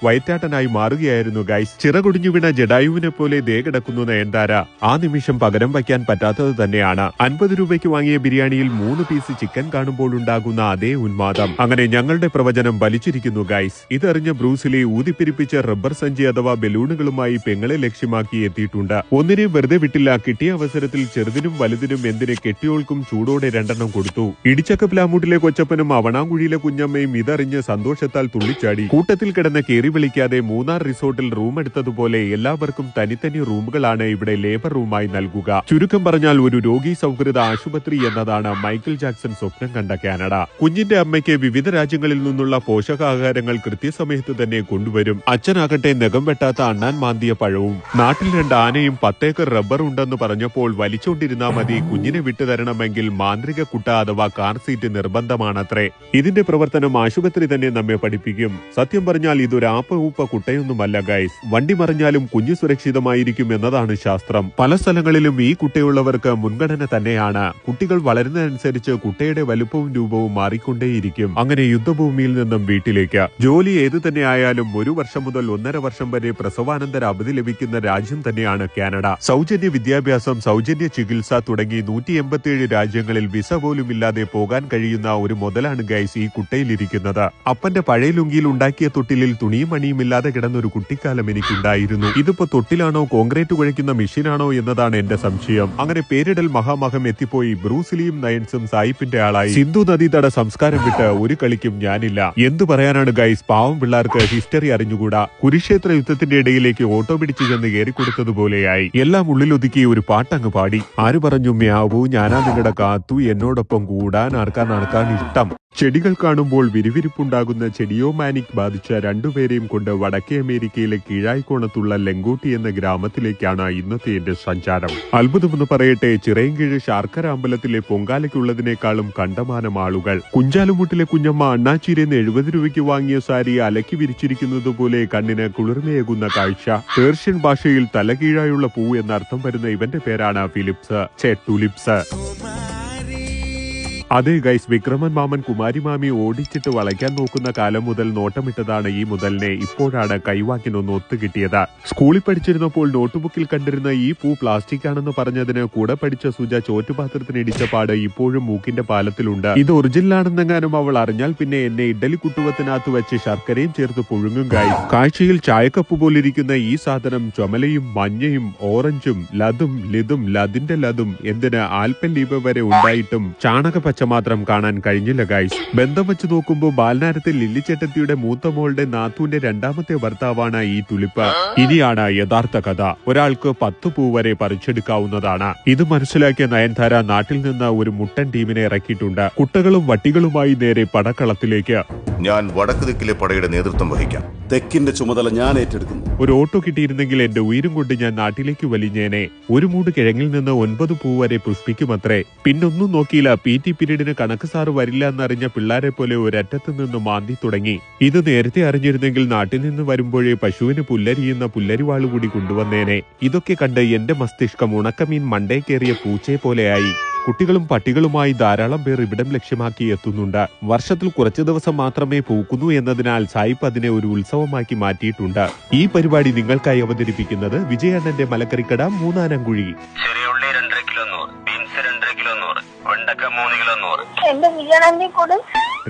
വയറ്റാട്ടനായി മാറുകയായിരുന്നു ഗൈസ്. ചിറകൊടിഞ്ഞു വീണ ജഡായുവിനെ പോലെ ദേ കിടക്കുന്നു നയൻതാര. ആ നിമിഷം പകരം വയ്ക്കാൻ പറ്റാത്തത് തന്നെയാണ്. 50 രൂപയ്ക്ക് വാങ്ങിയ ബിരിയാണിയിൽ 3 പീസ് ചിക്കൻ കാണുമ്പോൾ ഉണ്ടാകുന്ന അതേ ഉന്മാദം. അങ്ങനെ ഞങ്ങളുടെ പ്രവചനം വലിച്ചിരിക്കുന്നു ഗൈസ്. ഇതറിഞ്ഞ ബ്രൂസിലി ഊതിപ്പിരിപ്പിച്ച റബ്ബർ സഞ്ചി അഥവാ ബലൂണുകളുമായി പെങ്ങളെ ലക്ഷ്യമാക്കി എത്തിയിട്ടുണ്ട്. ഒന്നിനെയും വെറുതെ വിട്ടില്ല. കിട്ടിയ അവസരത്തിൽ ചെറുതിനും വലുതിനും എന്തിനെ കെട്ടിയോൾക്കും ചൂടോടെ 2 കൊടുത്തു. ഇടിച്ചക്ക പ്ലാമൂട്ടിലെ കൊച്ചപ്പനും അവണാങ്കുഴിയിലെ കുഞ്ഞമ്മയും ഇതറിഞ്ഞ് സന്തോഷത്താൽ തുള്ളിച്ചാടി. കൂട്ടത്തിൽ കിടന്ന് കേറി വിളിക്കാതെ മൂന്നാർ റിസോർട്ടിൽ റൂം എടുത്തതുപോലെ എല്ലാവർക്കും തനിത്തനി റൂമുകളാണ് ഇവിടെ ലേബർ റൂമായി നൽകുക. ചുരുക്കം പറഞ്ഞാൽ ഒരു രോഗി സൗഹൃദ ആശുപത്രി എന്നതാണ് മൈക്കിൾ ജാക്സൺ സ്വപ്നം കണ്ട കാനഡ. കുഞ്ഞിന്റെ അമ്മയ്ക്ക് വിവിധ രാജ്യങ്ങളിൽ നിന്നുള്ള പോഷകാഹാരങ്ങൾ കൃത്യസമയത്ത് തന്നെ കൊണ്ടുവരും. അച്ഛനാകട്ടെ നഖം വെട്ടാത്ത അണ്ണാൻ മാന്തിയ പഴവും. നാട്ടിൽ 2 ആനയും 10 ഏക്കർ റബ്ബർ ഉണ്ടെന്ന് പറഞ്ഞപ്പോൾ വലിച്ചോണ്ടിരുന്നാ മതി. കുഞ്ഞിനെ വിട്ടുതരണമെങ്കിൽ മാന്ത്രിക കുട്ട അഥവാ കാർ സീറ്റ് നിർബന്ധമാണത്രേ. ഇതിന്റെ പ്രവർത്തനം ആശുപത്രി തന്നെ നമ്മെ പഠിപ്പിക്കും. സത്യം പറഞ്ഞാൽ ഇതൊരു ആപ്പ കുട്ടയൊന്നുമല്ല ഗൈസ്. വണ്ടി മറിഞ്ഞാലും കുഞ്ഞു സുരക്ഷിതമായിരിക്കും എന്നതാണ് ശാസ്ത്രം. പല സ്ഥലങ്ങളിലും ഈ കുട്ടയുള്ളവർക്ക് മുൻഗണന തന്നെയാണ്. കുട്ടികൾ വളരുന്നതനുസരിച്ച് കുട്ടയുടെ വലുപ്പവും രൂപവും മാറിക്കൊണ്ടേയിരിക്കും. അങ്ങനെ യുദ്ധഭൂമിയിൽ നിന്നും വീട്ടിലേക്ക്. ജോലി ഏതു തന്നെ ആയാലും 1 വർഷം മുതൽ 1.5 വർഷം വരെ പ്രസവാനന്തര അവധി ലഭിക്കുന്ന രാജ്യം തന്നെയാണ് കാനഡ. സൗജന്യ വിദ്യാഭ്യാസം, സൗജന്യ ചികിത്സ തുടങ്ങി 187 രാജ്യങ്ങളിൽ വിസ പോലും ഇല്ലാതെ പോകാൻ കഴിയുന്ന ഒരു മുതലാണ് ഗൈസ് ഈ കുട്ടയിലിരിക്കുന്നത്. അപ്പന്റെ പഴയ ലുങ്കിയിൽ ഉണ്ടാക്കിയ തൊട്ടിലിൽ തുണിയും മണിയും ഇല്ലാതെ കിടന്നൊരു കുട്ടിക്കാലം എനിക്കുണ്ടായിരുന്നു. ഇതിപ്പോ തൊട്ടിലാണോ കോൺക്രീറ്റ് കുഴയ്ക്കുന്ന മെഷീനാണോ എന്നതാണ് എന്റെ സംശയം. അങ്ങനെ പേരിടൽ മഹാമഹം എത്തിപ്പോയി. ബ്രൂസിലിയും നയൻസും സായിപ്പിന്റെ ആളായി. സിന്ധു നദീതട സംസ്കാരം വിട്ട് ഒരു കളിക്കും ഞാനില്ല. എന്തു പറയാനാണ് ഗൈസ്, പാവം പിള്ളേർക്ക് ഹിസ്റ്ററി അറിഞ്ഞുകൂടാ. കുരുക്ഷേത്ര യുദ്ധത്തിന്റെ ഇടയിലേക്ക് ഓട്ടോ പിടിച്ചു ചെന്ന് കയറിക്കൊടുത്തതുപോലെയായി. എല്ലാം ഉള്ളിലൊതുക്കി ഒരു പാട്ടങ്ങ് പാടി. ആര് പറഞ്ഞു മ്യാവൂ, ഞാനാ നിങ്ങളുടെ കാത്തു, എന്നോടൊപ്പം കൂടാൻ ആർക്കാൻ ഇഷ്ടം. ചെടികൾ കാണുമ്പോൾ വിരിവിരിപ്പുണ്ടാകുന്ന ചെഡിയോമാനിക് ബാധിച്ച രണ്ടുപേരെയും കൊണ്ട് വടക്കേ അമേരിക്കയിലെ കീഴായിക്കോണത്തുള്ള ലെങ്കോട്ടി എന്ന ഗ്രാമത്തിലേക്കാണ് ഇന്നത്തെ എന്റെ സഞ്ചാരം. അത്ഭുതമെന്ന് പറയട്ടെ, ചിറയൻകീഴ് ശാർക്കര അമ്പലത്തിലെ പൊങ്കാലയ്ക്കുള്ളതിനേക്കാളും കണ്ടമാനം ആളുകൾ. കുഞ്ചാലുമുട്ടിലെ കുഞ്ഞമ്മ അണ്ണാച്ചിരിന്ന് 70 രൂപയ്ക്ക് വാങ്ങിയ സാരി അലക്കി വിരിച്ചിരിക്കുന്നത് പോലെ കണ്ണിന് കുളിർമയേകുന്ന കാഴ്ച. പേർഷ്യൻ ഭാഷയിൽ തലകീഴായുള്ള പൂ എന്നർത്ഥം വരുന്ന ഇവന്റെ പേരാണ് ഫിലിപ്സ്, ടുലിപ്സ്. അതെ ഗൈസ്, വിക്രമൻ മാമൻ കുമാരി മാമി ഓടിച്ചിട്ട് വളയ്ക്കാൻ നോക്കുന്ന കാലം മുതൽ നോട്ടമിട്ടതാണ് ഈ മുതലിനെ. ഇപ്പോഴാണ് കൈവാക്കിനൊന്ന് ഒത്തുകിട്ടിയത്. സ്കൂളിൽ പഠിച്ചിരുന്നപ്പോൾ നോട്ട്ബുക്കിൽ കണ്ടിരുന്ന ഈ പൂ പ്ലാസ്റ്റിക് ആണെന്ന് പറഞ്ഞതിന് കൂടെ പഠിച്ച സുജ ചോറ്റുപാത്രത്തിന് ഇടിച്ച പാട് ഇപ്പോഴും മൂക്കിന്റെ പാലത്തിലുണ്ട്. ഇത് ഒറിജിനലാണെന്നെങ്ങാനും അവൾ അറിഞ്ഞാൽ പിന്നെ എന്നെ ഇഡലി കുട്ടുവത്തിനകത്ത് വെച്ച് ശർക്കരയും ചേർത്ത് പുഴുങ്ങും ഗൈസ്. കാഴ്ചയിൽ ചായക്കപ്പ് പോലിരിക്കുന്ന ഈ സാധനം ചുമലയും മഞ്ഞയും ഓറഞ്ചും ലതും ലിതും ലതിന്റെ ലതും എന്തിന് ആൽപ്പല്ലീപ വരെ ഉണ്ടായിട്ടും ചാണകപ്പച്ച മാത്രം കാണാൻ കഴിഞ്ഞില്ല ഗൈസ്. ബന്ധം വെച്ച് നോക്കുമ്പോൾ ബാലനാരത്തിൽ ലില്ലിച്ചേട്ടത്തിയുടെ മൂത്ത മോളുടെ നാത്തൂന്റെ രണ്ടാമത്തെ ഭർത്താവാണ് ഈ തുലിപ്പ്. ഇനിയാണ് യഥാർത്ഥ കഥ. ഒരാൾക്ക് 10 പൂ വരെ പറിച്ചെടുക്കാവുന്നതാണ്. ഇത് മനസ്സിലാക്കിയ നയൻതാര നാട്ടിൽ നിന്ന് ഒരു മുട്ടൻ ടീമിനെ ഇറക്കിയിട്ടുണ്ട്. കുട്ടകളും വട്ടികളുമായി നേരെ പടക്കളത്തിലേക്ക്. ഞാൻ വടക്ക് ദിക്കിലെ പടയുടെ നേതൃത്വം വഹിക്കാം. തെക്കിന്റെ ചുമതല ഞാൻ ഏറ്റെടുക്കുന്നു. ഒരു ഓട്ടോ കിട്ടിയിരുന്നെങ്കിൽ എന്റെ ഉയരും കൊണ്ട് ഞാൻ നാട്ടിലേക്ക് വലിഞ്ഞേനെ. ഒരു മൂട് കിഴങ്ങിൽ നിന്ന് 9 പൂ വരെ പുഷ്പിക്കുമത്രേ. പിന്നൊന്നും നോക്കിയില്ല. PT പീരീഡിന് കണക്ക് സാറ് വരില്ല എന്നറിഞ്ഞ പിള്ളേരെ പോലെ ഒരറ്റത്ത് നിന്ന് മാന്തി തുടങ്ങി. ഇത് നേരത്തെ അറിഞ്ഞിരുന്നെങ്കിൽ നാട്ടിൽ നിന്ന് വരുമ്പോഴേ പശുവിന് പുല്ലരിയുന്ന പുല്ലരിവാള് കൂടി കൊണ്ടുവന്നേനെ. ഇതൊക്കെ കണ്ട് എന്റെ മസ്തിഷ്കം ഉണക്കമീൻ മണ്ടേ കയറിയ പൂച്ചയെ പോലെയായി. കുട്ടികളും പട്ടികളുമായി ധാരാളം പേർ ഇവിടം ലക്ഷ്യമാക്കി എത്തുന്നുണ്ട്. വർഷത്തിൽ കുറച്ചു ദിവസം മാത്രമേ പൂക്കുന്നു എന്നതിനാൽ സായിപ്പ് അതിനെ ഒരു ഉത്സവമാക്കി മാറ്റിയിട്ടുണ്ട്. ഈ പരിപാടി നിങ്ങൾക്കായി അവതരിപ്പിക്കുന്നത് വിജയണ്ണന്റെ മലക്കറിക്കട മൂന്നാനംകുഴി. ചെറിയുള്ളി 2 കിലോ 100, ബീൻസ് 2 കിലോ 100, വെണ്ടക്ക 3 കിലോ 100.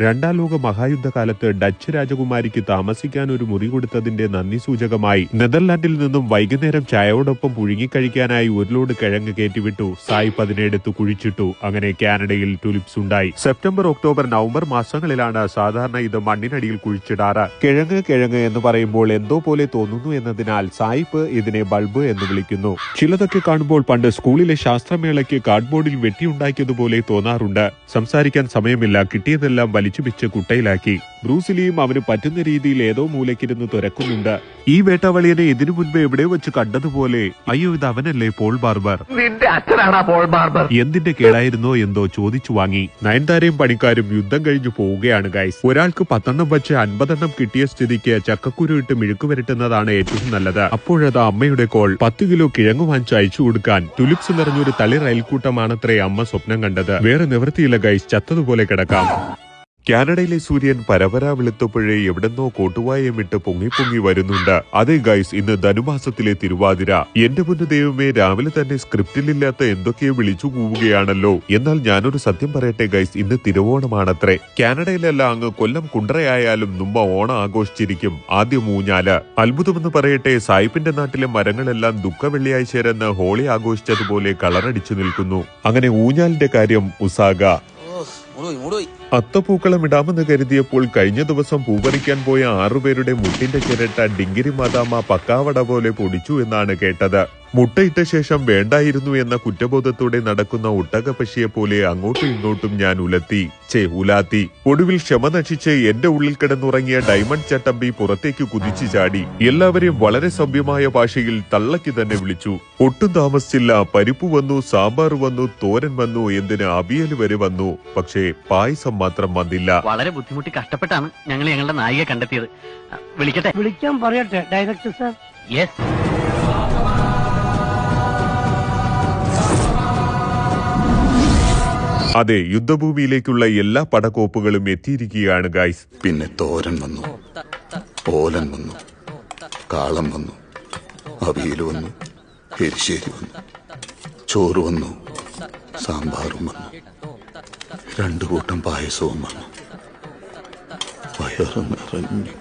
രണ്ടാം ലോക മഹായുദ്ധകാലത്ത് ഡച്ച് രാജകുമാരിക്ക് താമസിക്കാൻ ഒരു മുറി കൊടുത്തതിന്റെ നന്ദി സൂചകമായി നെതർലാൻഡിൽ നിന്നും വൈകുന്നേരം ചായയോടൊപ്പം പുഴുങ്ങിക്കഴിക്കാനായി ഒരു ലോഡ് കിഴങ്ങ് കയറ്റിവിട്ടു. സായിപ്പ് അതിനെടുത്ത് കുഴിച്ചിട്ടു. അങ്ങനെ കാനഡയിൽ ടുലിപ്സ് ഉണ്ടായി. സെപ്റ്റംബർ, ഒക്ടോബർ, നവംബർ മാസങ്ങളിലാണ് സാധാരണ ഇത് മണ്ണിനടിയിൽ കുഴിച്ചിടാറ്. കിഴങ്ങ് എന്ന് പറയുമ്പോൾ എന്തോ പോലെ തോന്നുന്നു എന്നതിനാൽ സായിപ്പ് ഇതിനെ ബൾബ് എന്ന് വിളിക്കുന്നു. ചിലതൊക്കെ കാണുമ്പോൾ പണ്ട് സ്കൂളിലെ ശാസ്ത്രമേളയ്ക്ക് കാർഡ്ബോർഡിൽ വെട്ടിയുണ്ടാക്കിയതുപോലെ തോന്നാറുണ്ട്. സംസാരിക്കാൻ സമയമില്ല. കിട്ടിയതെല്ലാം വലിച്ചുപിച്ച് കുട്ടയിലാക്കി. ബ്രൂസിലിയും അവന് പറ്റുന്ന രീതിയിൽ ഏതോ മൂലക്കിരുന്ന് തുരക്കുന്നുണ്ട്. ഈ വേട്ടവളിയനെ ഇതിനു മുൻപ് എവിടെ വെച്ച് കണ്ടതുപോലെ. അയ്യോ, ഇത് അവനല്ലേ പോൾ ബാർബർ? നിന്റെ അച്ഛനാടാ പോൾ ബാർബർ. എന്തിന്റെ കേടായിരുന്നോ എന്തോ ചോദിച്ചു വാങ്ങി. നയൻതാരയും പണിക്കാരും യുദ്ധം കഴിഞ്ഞു പോവുകയാണ് ഗൈസ്. ഒരാൾക്ക് 10 വെച്ച് 50 കിട്ടിയ സ്ഥിതിക്ക് ചക്കക്കുരു ഇട്ട് മിഴുക്ക് വരട്ടുന്നതാണ് ഏറ്റവും നല്ലത്. അപ്പോഴത് അമ്മയുടെ കോൾ. 10 കിലോ കിഴങ്ങ് വാങ്ങിച്ച് അയച്ചു കൊടുക്കാൻ. ടുലിപ്സ് നിറഞ്ഞൊരു തളിർ അയൽക്കൂട്ടമാണത്രേ അമ്മ സ്വപ്നം കണ്ടത്. വേറെ നിവൃത്തിയില്ല ഗൈസ്, ചത്തതുപോലെ കിടക്കാം. കാനഡയിലെ സൂര്യൻ പരപര വെളുത്തപ്പോഴേ എവിടെന്നോ കോട്ടുവായമിട്ട് പൊങ്ങി വരുന്നുണ്ട്. അതേ ഗൈസ്, ഇന്ന് ധനുമാസത്തിലെ തിരുവാതിര. എന്റെ മുന്നു ദൈവമേ, രാവിലെ തന്നെ സ്ക്രിപ്റ്റിലില്ലാത്ത എന്തൊക്കെയോ വിളിച്ചു കൂവുകയാണല്ലോ. എന്നാൽ ഞാനൊരു സത്യം പറയട്ടെ ഗൈസ്, ഇന്ന് തിരുവോണമാണത്രേ. കാനഡയിലല്ല, അങ്ങ് കൊല്ലം കുണ്ടറയായാലും നുമ്മ ഓണം ആഘോഷിച്ചിരിക്കും. ആദ്യം ഊഞ്ഞാല്. അത്ഭുതമെന്ന് പറയട്ടെ, സായിപ്പിന്റെ നാട്ടിലെ മരങ്ങളെല്ലാം ദുഃഖ വെള്ളിയാഴ്ചയെന്ന് ഹോളി ആഘോഷിച്ചതുപോലെ കളറടിച്ചു നിൽക്കുന്നു. അങ്ങനെ ഊഞ്ഞാലിന്റെ കാര്യം ഉസാഗ. അത്തപ്പൂക്കളം ഇടാമെന്ന് കരുതിയപ്പോൾ കഴിഞ്ഞ ദിവസം പൂപറിക്കാൻ പോയ 6 പേരുടെ മുട്ടിന്റെ ചിരട്ട ഡിങ്കിരി മാതാമ പക്കാവട പോലെ പൊടിച്ചു എന്നാണ് കേട്ടത്. മുട്ടയിട്ട ശേഷം വേണ്ടായിരുന്നു എന്ന കുറ്റബോധത്തോടെ നടക്കുന്ന ഒട്ടകപ്പശിയെ പോലെ അങ്ങോട്ടും ഇങ്ങോട്ടും ഞാൻ ഉലാത്തി. ഒടുവിൽ ക്ഷമ നശിച്ച് എന്റെ ഉള്ളിൽ കിടന്നുറങ്ങിയ ഡയമണ്ട് ചട്ടമ്പി പുറത്തേക്ക് കുതിച്ചു ചാടി. എല്ലാവരെയും വളരെ സഭ്യമായ ഭാഷയിൽ തള്ളക്ക് തന്നെ വിളിച്ചു. ഒട്ടും താമസിച്ചില്ല. പരിപ്പ് വന്നു, സാമ്പാർ വന്നു, തോരൻ വന്നു, എന്തിന് അവിയൽ വരെ വന്നു. പക്ഷേ പായസം മാത്രം വന്നില്ല. വളരെ ബുദ്ധിമുട്ടി കഷ്ടപ്പെട്ടാണ് ഞങ്ങൾ ഞങ്ങളുടെ നായികയെ കണ്ടെത്തിയത്. വിളിക്കാൻ പറയട്ടെ ഡയറക്ടർ സാർ? യെസ്. അതെ, യുദ്ധഭൂമിയിലേക്കുള്ള എല്ലാ പടക്കോപ്പുകളും എത്തിയിരിക്കുകയാണ് ഗൈസ്. പിന്നെ തോരൻ വന്നു, ഓലൻ വന്നു, കാളം വന്നു, അവിയൽ വന്നു, എരിശ്ശേരി വന്നു, ചോറ് വന്നു, സാമ്പാറും വന്നു. 2 കൂട്ടം പായസവും വന്നു. വയറ് നിറഞ്ഞു.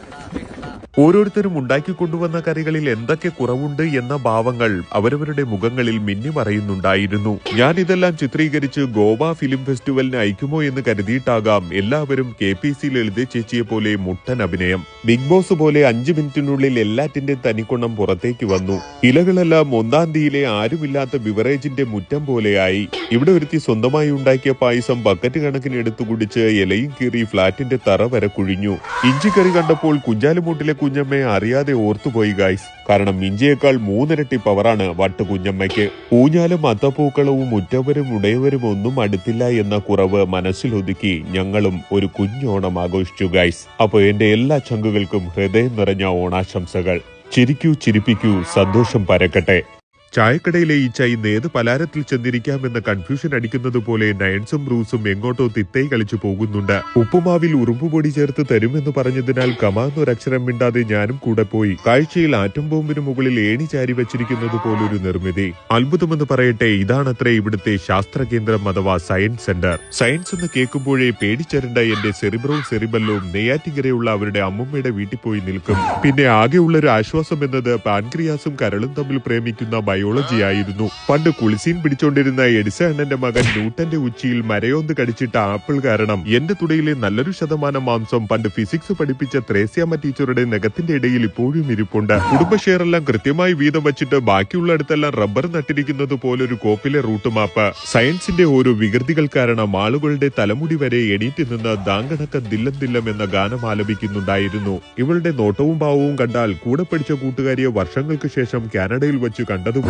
ഓരോരുത്തരും ഉണ്ടാക്കിക്കൊണ്ടുവന്ന കറികളിൽ എന്തൊക്കെ കുറവുണ്ട് എന്ന ഭാവങ്ങൾ അവരവരുടെ മുഖങ്ങളിൽ മിന്നിമറയുന്നുണ്ടായിരുന്നു. ഞാൻ ഇതെല്ലാം ചിത്രീകരിച്ച് ഗോവ ഫിലിം ഫെസ്റ്റിവലിന് അയക്കുമോ എന്ന് കരുതിയിട്ടാകാം എല്ലാവരും KPC ലളിത ചേച്ചിയെ പോലെ മുട്ടൻ അഭിനയം. ബിഗ് ബോസ് പോലെ 5 മിനിറ്റിനുള്ളിൽ എല്ലാറ്റിന്റെ തനിക്കൊണ്ണം പുറത്തേക്ക് വന്നു. ഇലകളെല്ലാം ഒന്നാന്തിയിലെ ആരുമില്ലാത്ത ബിവറേജിന്റെ മുറ്റം പോലെയായി. ഇവിടെ ഒരുത്തി സ്വന്തമായി ഉണ്ടാക്കിയ പായസം ബക്കറ്റ് കണക്കിന് എടുത്തു കുടിച്ച് ഇലയും കീറി ഫ്ളാറ്റിന്റെ തറ വരെ കുഴിഞ്ഞു. ഇഞ്ചിക്കറി കണ്ടപ്പോൾ കുഞ്ചാലുമൂട്ടിലെ കുഞ്ഞമ്മയെ അറിയാതെ ഓർത്തുപോയി ഗൈസ്. കാരണം ഇഞ്ചിയേക്കാൾ 3 ഇരട്ടി പവറാണ് വട്ട് കുഞ്ഞമ്മയ്ക്ക്. ഊഞ്ഞാലും അത്തപ്പൂക്കളവും ഉറ്റവരും ഉടയവരും ഒന്നും അടുത്തില്ല എന്ന കുറവ് മനസ്സിലൊതുക്കി ഞങ്ങളും ഒരു കുഞ്ഞോണം ആഘോഷിച്ചു ഗൈസ്. അപ്പൊ എന്റെ എല്ലാ ചങ്കുകൾക്കും ഹൃദയം നിറഞ്ഞ ഓണാശംസകൾ. ചിരിക്കൂ, ചിരിപ്പിക്കൂ, സന്തോഷം പരക്കട്ടെ. ചായക്കടയിലെ ഈ ചൈ ഏത് പലാരത്തിൽ ചെന്നിരിക്കാമെന്ന കൺഫ്യൂഷൻ അടിക്കുന്നത് പോലെ നയൻസും ബ്രൂസും എങ്ങോട്ടോ തിത്തൈ കളിച്ചു പോകുന്നുണ്ട്. ഉപ്പുമാവിൽ ഉറുമ്പുപൊടി ചേർത്ത് തരുമെന്ന് പറഞ്ഞതിനാൽ കമാന്നൊരക്ഷരം മിണ്ടാതെ ഞാനും കൂടെ പോയി. കാഴ്ചയിൽ ആറ്റം ബോംബിന് മുകളിൽ ഏണി ചാരി വെച്ചിരിക്കുന്നത് പോലൊരു നിർമ്മിതി. അത്ഭുതമെന്ന് പറയട്ടെ, ഇതാണത്രേ ഇവിടുത്തെ ശാസ്ത്ര കേന്ദ്രം അഥവാ സയൻസ് സെന്റർ. സയൻസ് എന്ന് കേൾക്കുമ്പോഴേ പേടിച്ചരണ്ട എന്റെ സെറിബ്രവും സെറിബെല്ലും നെയ്യാറ്റിങ്കരയുള്ള അവരുടെ അമ്മമ്മയുടെ വീട്ടിൽ പോയി നിൽക്കും. പിന്നെ ആകെയുള്ളൊരു ആശ്വാസം എന്നത് പാൻക്രിയാസും കരളും തമ്മിൽ പ്രേമിക്കുന്ന ബയോളജി ആയിരുന്നു. പണ്ട് കുളിസീൻ പിടിച്ചോണ്ടിരുന്ന എഡിസൺ അണ്ണന്റെ മകൻ ന്യൂട്ടന്റെ ഉച്ചിയിൽ മരയോന്ത് കടിച്ചിട്ട ആപ്പിൾ കാരണം എന്റെ തുടയിലെ നല്ലൊരു ശതമാനം മാംസം പണ്ട് ഫിസിക്സ് പഠിപ്പിച്ച ത്രേസ്യാമ്മ ടീച്ചറുടെ നഖത്തിന്റെ ഇടയിൽ ഇപ്പോഴും ഇരിപ്പുണ്ട്. കുടുംബ ഷെയറെല്ലാം കൃത്യമായി വീതം വെച്ചിട്ട് ബാക്കിയുള്ളിടത്തെല്ലാം റബ്ബർ നട്ടിരിക്കുന്നത് പോലൊരു കോപ്പിലെ റൂട്ട് മാപ്പ്. സയൻസിന്റെ ഓരോ വികൃതികൾ കാരണം ആളുകളുടെ തലമുടി വരെ എണീറ്റ് നിന്ന് ദാങ്കണക്ക ദില്ലം ദില്ലം എന്ന ഗാനം ആലപിക്കുന്നുണ്ടായിരുന്നു. ഇവളുടെ നോട്ടവും ഭാവവും കണ്ടാൽ കൂടെ പഠിച്ച കൂട്ടുകാരിയെ വർഷങ്ങൾക്ക് ശേഷം കാനഡയിൽ വെച്ച് കണ്ടതുപോലെയാണ്.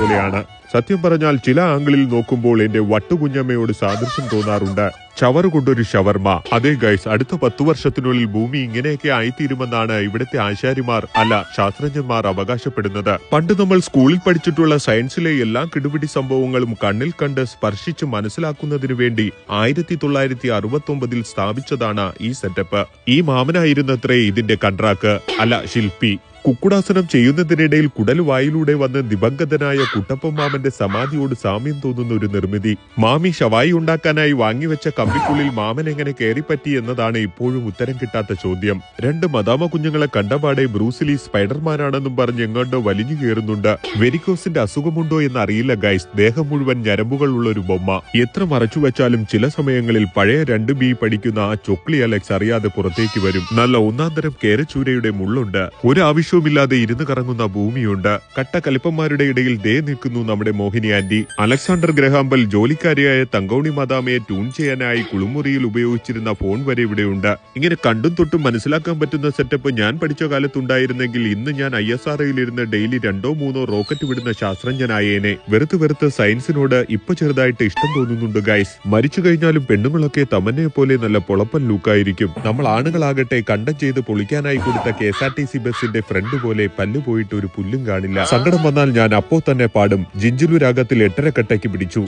സത്യം പറഞ്ഞാൽ ചില ആംഗിളിൽ നോക്കുമ്പോൾ എന്റെ വട്ടുകുഞ്ഞമ്മയോട് സാദൃശ്യം തോന്നാറുണ്ട്. ചവറ് കൊണ്ടൊരു ഷവർമ. അതേ ഗൈസ്, അടുത്ത 10 വർഷത്തിനുള്ളിൽ ഭൂമി ഇങ്ങനെയൊക്കെ ആയിത്തീരുമെന്നാണ് ഇവിടുത്തെ ആശാരിമാർ അല്ല ശാസ്ത്രജ്ഞന്മാർ അവകാശപ്പെടുന്നത്. പണ്ട് നമ്മൾ സ്കൂളിൽ പഠിച്ചിട്ടുള്ള സയൻസിലെ എല്ലാ കിടുപിടി സംഭവങ്ങളും കണ്ണിൽ കണ്ട് സ്പർശിച്ച് മനസ്സിലാക്കുന്നതിനു വേണ്ടി 1969 സ്ഥാപിച്ചതാണ് ഈ സെറ്റപ്പ്. ഈ മാമനായിരുന്നത്രേ ഇതിന്റെ കൺട്രാക്ക് അല്ല ശില്പി. കുക്കുടാസനം ചെയ്യുന്നതിനിടയിൽ കുടൽ വായിലൂടെ വന്ന് ദിവംഗതനായ കുട്ടപ്പൻ മാമന്റെ സമാധിയോട് സാമ്യം തോന്നുന്ന ഒരു നിർമ്മിതി. മാമി ഷവായി ഉണ്ടാക്കാനായി വാങ്ങിവെച്ച കമ്പിക്കുള്ളിൽ മാമൻ എങ്ങനെ കയറിപ്പറ്റി എന്നതാണ് ഇപ്പോഴും ഉത്തരം കിട്ടാത്ത ചോദ്യം. 2 മദാമ കുഞ്ഞുങ്ങളെ കണ്ടപാടെ ബ്രൂസിലി സ്പൈഡർമാനാണെന്നും പറഞ്ഞ് എങ്ങോട്ടോ വലിഞ്ഞു കയറുന്നുണ്ട്. വെരിക്കോസിന്റെ അസുഖമുണ്ടോ എന്ന് അറിയില്ല ഗൈസ്. ദേഹം മുഴുവൻ ഞരമ്പുകൾ ഉള്ള ഒരു ബൊമ്മ. എത്ര മറച്ചു വെച്ചാലും ചില സമയങ്ങളിൽ പഴയ 2B പഠിക്കുന്ന ആ ചൊക്ലി അലക്സ് അറിയാതെ പുറത്തേക്ക് വരും. നല്ല ഒന്നാന്തരം കേരച്ചൂരയുടെ മുള്ളുണ്ട്. ഒരു ആവശ്യവുമില്ലാതെ ഇരുന്ന് കറങ്ങുന്ന ഭൂമിയുണ്ട്. കട്ട കലിപ്പന്മാരുടെ ഇടയിൽ ദേ നിൽക്കുന്നു നമ്മുടെ മോഹിനി ആന്റി. അലക്സാണ്ടർ ഗ്രഹാംബൽ ജോലിക്കാരിയായ തങ്കോണി മാതാമയെ ട്യൂൺ ചെയ്യാനായി കുളിമുറിയിൽ ഉപയോഗിച്ചിരുന്ന ഫോൺ വരെ ഇവിടെയുണ്ട്. ഇങ്ങനെ കണ്ടും തൊട്ടും മനസ്സിലാക്കാൻ പറ്റുന്ന സെറ്റപ്പ് ഞാൻ പഠിച്ച കാലത്തുണ്ടായിരുന്നെങ്കിൽ ഇന്ന് ഞാൻ ISROയിലിരുന്ന് ഡെയിലി 2-3 റോക്കറ്റ് വിടുന്ന ശാസ്ത്രജ്ഞനായേനെ. വെറുത്ത് സയൻസിനോട് ഇപ്പൊ ചെറുതായിട്ട് ഇഷ്ടം തോന്നുന്നുണ്ട് ഗൈസ്. മരിച്ചു കഴിഞ്ഞാലും പെണ്ണുങ്ങളൊക്കെ തമന്നയെ പോലെ നല്ല പൊളപ്പൻ ലൂക്കായിരിക്കും. നമ്മൾ ആണുങ്ങളാകട്ടെ കണ്ടം ചെയ്ത് പൊളിക്കാനായി കൊടുത്ത KSRTC ബസിന്റെ ഫ്രണ്ട് പോലെ പല്ലു പോയിട്ട് ഒരു പുല്ലും കാണില്ല. സങ്കടം വന്നാൽ ഞാൻ അപ്പോ തന്നെ പാടും. ജിഞ്ചിലു രാഗത്തിൽ 8.5 കട്ടയ്ക്ക് പിടിച്ചു.